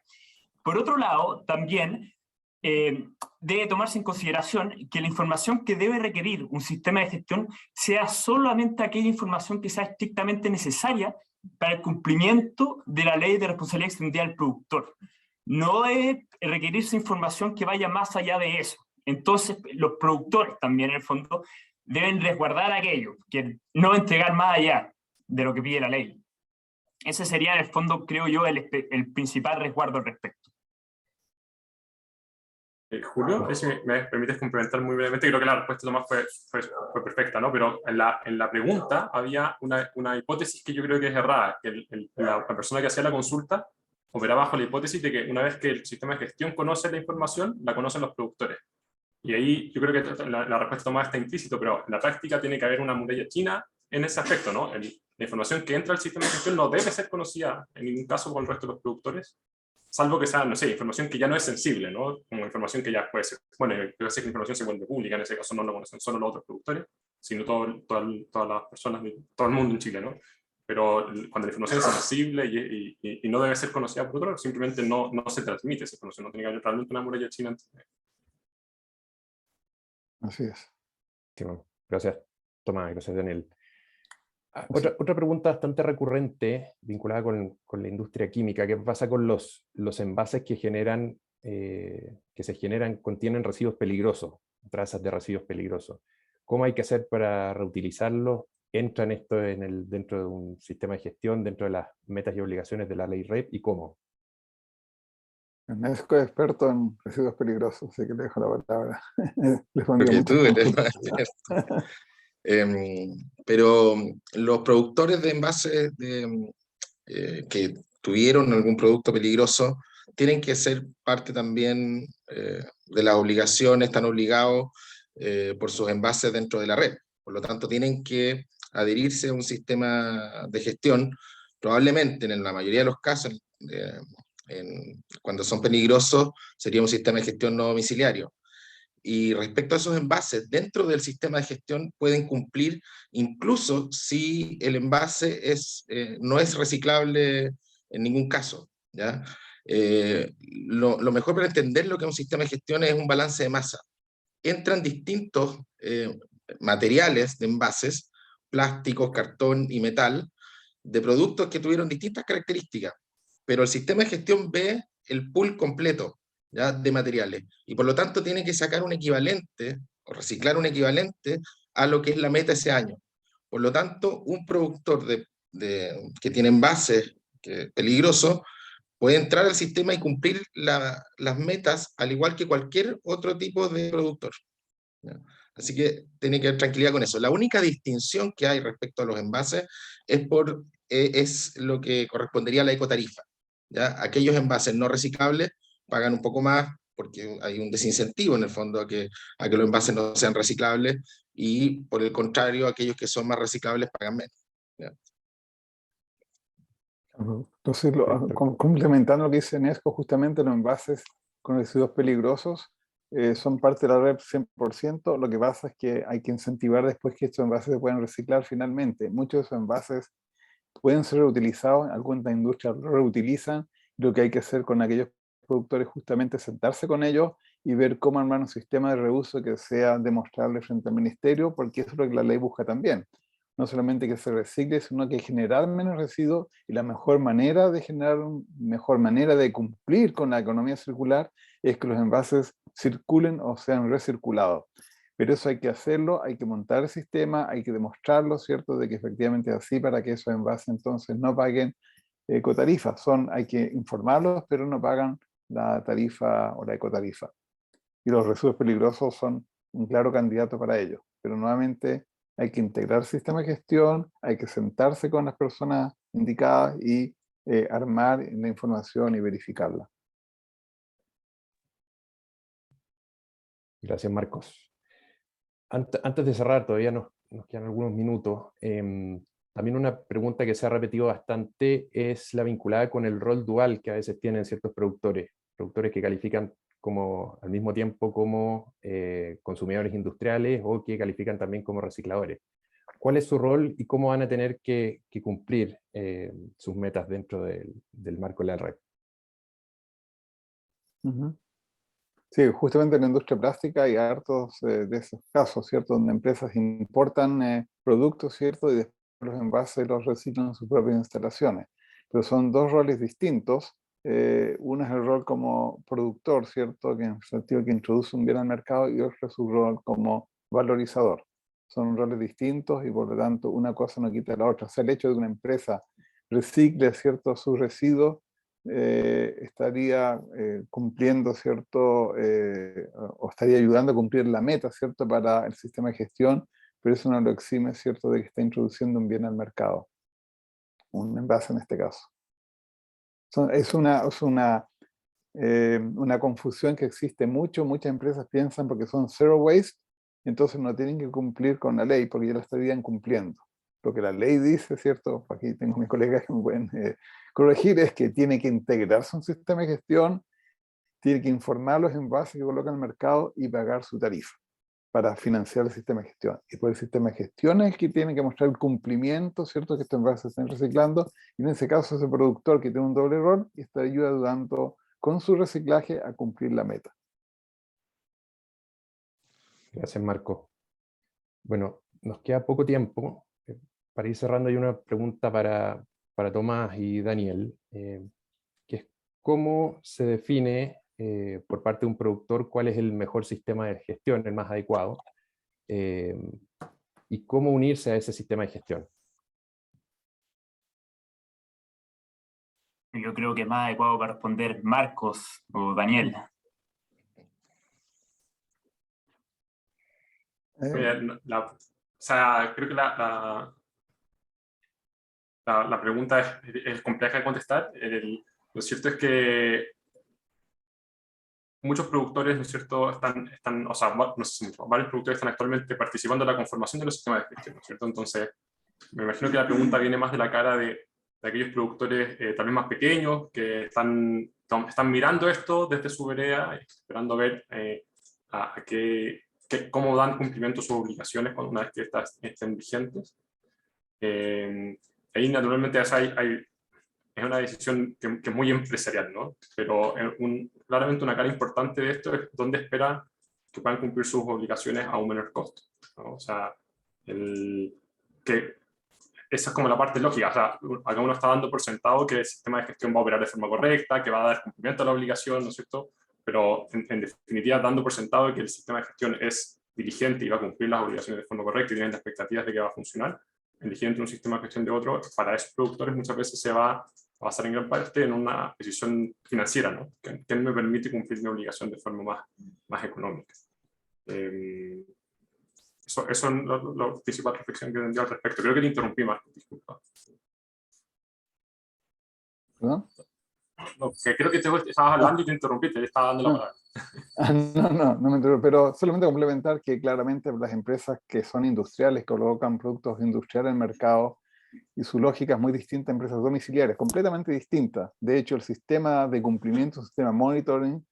Por otro lado, también debe tomarse en consideración que la información que debe requerir un sistema de gestión sea solamente aquella información que sea estrictamente necesaria para el cumplimiento de la ley de responsabilidad extendida del productor. No debe requerirse información que vaya más allá de eso. Entonces, los productores también, en el fondo, deben resguardar aquello, que no entregar más allá de lo que pide la ley. Ese sería, en el fondo, creo yo, el principal resguardo al respecto. Julio, si me permites complementar muy brevemente, creo que la respuesta Tomás fue perfecta, ¿no? Pero en la pregunta había una hipótesis que yo creo que es errada, que la persona que hacía la consulta operaba bajo la hipótesis de que una vez que el sistema de gestión conoce la información, la conocen los productores. Y ahí yo creo que la respuesta Tomás está implícito, pero en la práctica tiene que haber una muralla china en ese aspecto, ¿no? La información que entra al sistema de gestión no debe ser conocida en ningún caso por el resto de los productores, salvo que sea, no sé, información que ya no es sensible, ¿no? Como información que ya puede ser, bueno, yo sé que la información se vuelve pública, en ese caso no lo conocen solo los otros productores, sino todas las personas, todo el mundo en Chile, ¿no? Pero cuando la información es sensible y no debe ser conocida por otros, simplemente no se transmite esa información, no tiene que haber realmente una muralla china. Así es. Sí, bueno, gracias, Tomás, gracias, Daniel. Otra pregunta bastante recurrente vinculada con la industria química. ¿Qué pasa con los envases que contienen residuos peligrosos, trazas de residuos peligrosos? ¿Cómo hay que hacer para reutilizarlos? ¿Entran esto dentro de un sistema de gestión, dentro de las metas y obligaciones de la ley REP? ¿Y cómo? UNESCO es experto en residuos peligrosos, así que le dejo la palabra. Les Porque mucho. tú eres más experto. Pero los productores de envases que tuvieron algún producto peligroso tienen que ser parte también de las obligaciones, están obligados por sus envases dentro de la red. Por lo tanto, tienen que adherirse a un sistema de gestión, probablemente en la mayoría de los casos, cuando son peligrosos, sería un sistema de gestión no domiciliario. Y respecto a esos envases, dentro del sistema de gestión pueden cumplir incluso si el envase no es reciclable en ningún caso, ¿ya? Lo mejor para entender lo que es un sistema de gestión es un balance de masa. Entran distintos materiales de envases, plásticos, cartón y metal, de productos que tuvieron distintas características, pero el sistema de gestión ve el pool completo, ¿ya?, de materiales, y por lo tanto tiene que sacar un equivalente, o reciclar un equivalente a lo que es la meta ese año. Por lo tanto, un productor que tiene envases peligrosos puede entrar al sistema y cumplir las metas al igual que cualquier otro tipo de productor, ¿ya? Así que tiene que haber tranquilidad con eso. La única distinción que hay respecto a los envases es lo que correspondería a la ecotarifa, ¿ya? Aquellos envases no reciclables pagan un poco más porque hay un desincentivo en el fondo a que los envases no sean reciclables, y por el contrario, aquellos que son más reciclables pagan menos, ¿ya? Entonces, complementando lo que dice UNESCO, justamente los envases con residuos peligrosos son parte de la red 100%. Lo que pasa es que hay que incentivar después que estos envases se puedan reciclar finalmente. Muchos de esos envases pueden ser reutilizados, algunas industrias lo reutilizan. Lo que hay que hacer con aquellos productores justamente es sentarse con ellos y ver cómo armar un sistema de reuso que sea demostrable frente al ministerio, porque eso es lo que la ley busca también. No solamente que se recicle, sino que generar menos residuos, y la mejor manera de generar mejor manera de cumplir con la economía circular es que los envases circulen o sean recirculados. Pero eso hay que hacerlo, hay que montar el sistema, hay que demostrarlo, ¿cierto?, de que efectivamente es así, para que esos envases entonces no paguen ecotarifa. Hay que informarlos, pero no pagan la tarifa o la ecotarifa. Y los residuos peligrosos son un claro candidato para ello. Pero nuevamente hay que integrar el sistema de gestión, hay que sentarse con las personas indicadas y armar la información y verificarla. Gracias, Marcos. Antes de cerrar, todavía nos quedan algunos minutos. También una pregunta que se ha repetido bastante es la vinculada con el rol dual que a veces tienen ciertos productores que califican como, al mismo tiempo como consumidores industriales, o que califican también como recicladores. ¿Cuál es su rol y cómo van a tener que cumplir sus metas dentro del marco de la red? Sí, justamente en la industria plástica hay hartos de esos casos, ¿cierto? Donde empresas importan productos, ¿cierto? Y después los envases los reciclan en sus propias instalaciones. Pero son dos roles distintos. Uno es el rol como productor, ¿cierto? Que en el sentido que introduce un bien al mercado, y otro es su rol como valorizador. Son roles distintos y por lo tanto una cosa no quita la otra. O sea, el hecho de que una empresa recicle, ¿cierto?, sus residuos estaría cumpliendo, ¿cierto? O estaría ayudando a cumplir la meta, ¿cierto?, para el sistema de gestión, pero eso no lo exime, ¿cierto?, de que está introduciendo un bien al mercado, un envase en este caso. Es una confusión que existe mucho. Muchas empresas piensan porque son zero waste, entonces no tienen que cumplir con la ley, porque ya la estarían cumpliendo. Lo que la ley dice, ¿cierto? Aquí tengo mis colegas que me pueden corregir, es que tiene que integrarse un sistema de gestión, tiene que informar los envases que coloca en el mercado y pagar su tarifa para financiar el sistema de gestión. Y por el sistema de gestión es el que tiene que mostrar el cumplimiento, ¿cierto?, que estos envases se estén reciclando, y en ese caso ese productor que tiene un doble rol y está ayudando con su reciclaje a cumplir la meta. Gracias, Marco. Bueno, nos queda poco tiempo. Para ir cerrando, hay una pregunta para Tomás y Daniel, que es cómo se define por parte de un productor cuál es el mejor sistema de gestión, el más adecuado, y cómo unirse a ese sistema de gestión. Yo creo que es más adecuado para responder Marcos o Daniel. O sea, creo que la pregunta es compleja de contestar. Lo cierto es que muchos productores, ¿no es cierto?, o sea, no sé si muchos, varios productores están actualmente participando en la conformación de los sistemas de gestión, ¿no es cierto? Entonces, me imagino que la pregunta viene más de la cara de aquellos productores tal vez más pequeños que están mirando esto desde su vereda, esperando ver cómo dan cumplimiento a sus obligaciones una vez que estén vigentes. Ahí naturalmente es una decisión que es muy empresarial, ¿no? Pero claramente una cara importante de esto es dónde espera que puedan cumplir sus obligaciones a un menor costo, ¿no? O sea, esa es como la parte lógica. O sea, acá uno está dando por sentado que el sistema de gestión va a operar de forma correcta, que va a dar cumplimiento a la obligación, ¿no es cierto? Pero en definitiva, dando por sentado que el sistema de gestión es diligente y va a cumplir las obligaciones de forma correcta y tienen las expectativas de que va a funcionar, elegir entre un sistema de gestión de otro, para esos productores muchas veces se va a basar en gran parte en una decisión financiera, ¿no? Que me permite cumplir mi obligación de forma más económica. Eso es la principal reflexión que tendría al respecto. Creo que te interrumpí, Marco, disculpa. ¿No? No, creo que estabas hablando y te interrumpí, te estaba dando la palabra. No me interrumpo, pero solamente complementar que claramente las empresas que son industriales, que colocan productos industriales en el mercado, y su lógica es muy distinta a empresas domiciliarias, completamente distinta. De hecho, el sistema de cumplimiento, el sistema monitoring,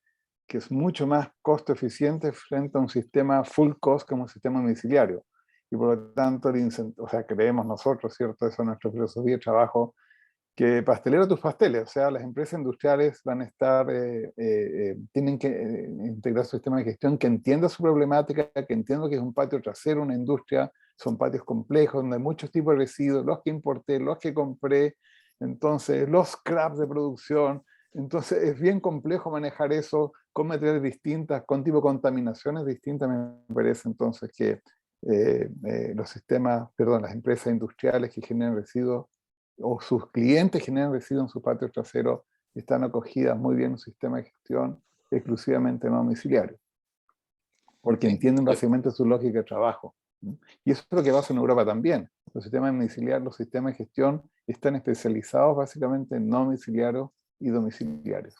que es mucho más costo eficiente frente a un sistema full cost como un sistema domiciliario. Y por lo tanto, creemos nosotros, ¿cierto? Esa es nuestra filosofía de trabajo, que pastelero tus pasteles. O sea, las empresas industriales van a estar, tienen que integrar su sistema de gestión que entienda su problemática, que entienda que es un patio trasero, una industria, son patios complejos, donde hay muchos tipos de residuos, los que importé, los que compré, entonces los scraps de producción. Entonces es bien complejo manejar eso con materiales distintas, con tipo de contaminaciones distintas. Me parece entonces que las empresas industriales que generan residuos o sus clientes generan residuos en su patio trasero están acogidas muy bien en un sistema de gestión exclusivamente no domiciliario, porque entienden básicamente su lógica de trabajo. Y eso es lo que pasa en Europa también. Los sistemas domiciliarios, los sistemas de gestión están especializados básicamente en no domiciliarios y domiciliarios.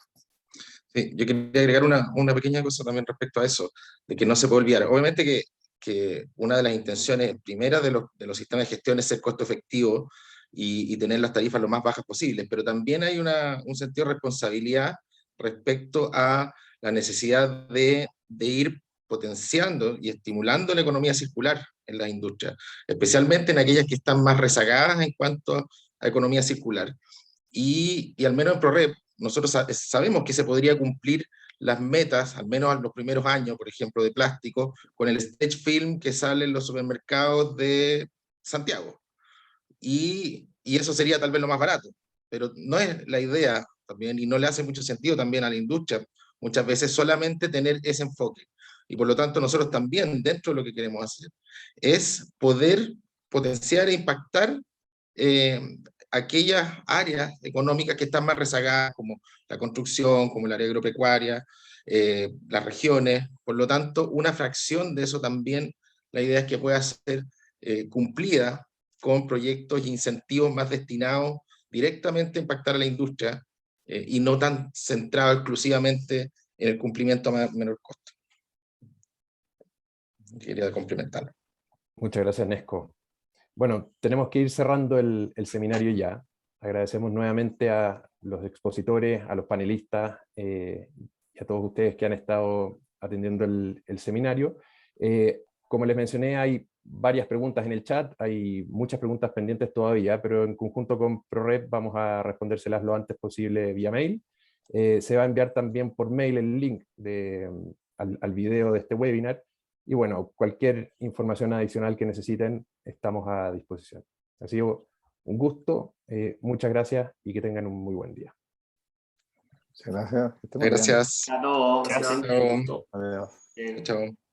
Sí, yo quería agregar una pequeña cosa también respecto a eso, de que no se puede olvidar. Obviamente que una de las intenciones primeras de los sistemas de gestión es ser costo efectivo y tener las tarifas lo más bajas posibles, pero también hay un sentido de responsabilidad respecto a la necesidad de ir potenciando y estimulando la economía circular en las industrias, especialmente en aquellas que están más rezagadas en cuanto a economía circular. Y al menos en ProRep, nosotros sabemos que se podría cumplir las metas, al menos en los primeros años, por ejemplo, de plástico, con el stretch film que sale en los supermercados de Santiago. Y eso sería tal vez lo más barato, pero no es la idea también, y no le hace mucho sentido también a la industria, muchas veces solamente tener ese enfoque. Y por lo tanto nosotros también, dentro de lo que queremos hacer, es poder potenciar e impactar aquellas áreas económicas que están más rezagadas, como la construcción, como el área agropecuaria, las regiones. Por lo tanto, una fracción de eso también, la idea es que pueda ser cumplida con proyectos e incentivos más destinados directamente a impactar a la industria y no tan centrado exclusivamente en el cumplimiento a menor costo. Quería complementarlo. Muchas gracias, Nesco. Bueno, tenemos que ir cerrando el seminario ya. Agradecemos nuevamente a los expositores, a los panelistas y a todos ustedes que han estado atendiendo el seminario. Como les mencioné, hay varias preguntas en el chat, hay muchas preguntas pendientes todavía, pero en conjunto con ProRep vamos a respondérselas lo antes posible vía mail. Se va a enviar también por mail el link al video de este webinar. Y bueno, cualquier información adicional que necesiten, estamos a disposición. Ha sido un gusto, muchas gracias y que tengan un muy buen día. Muchas gracias. Que estén muy bien. Gracias. A todos. Gracias. que estén bien. Chao. Adiós. Bien. Chao.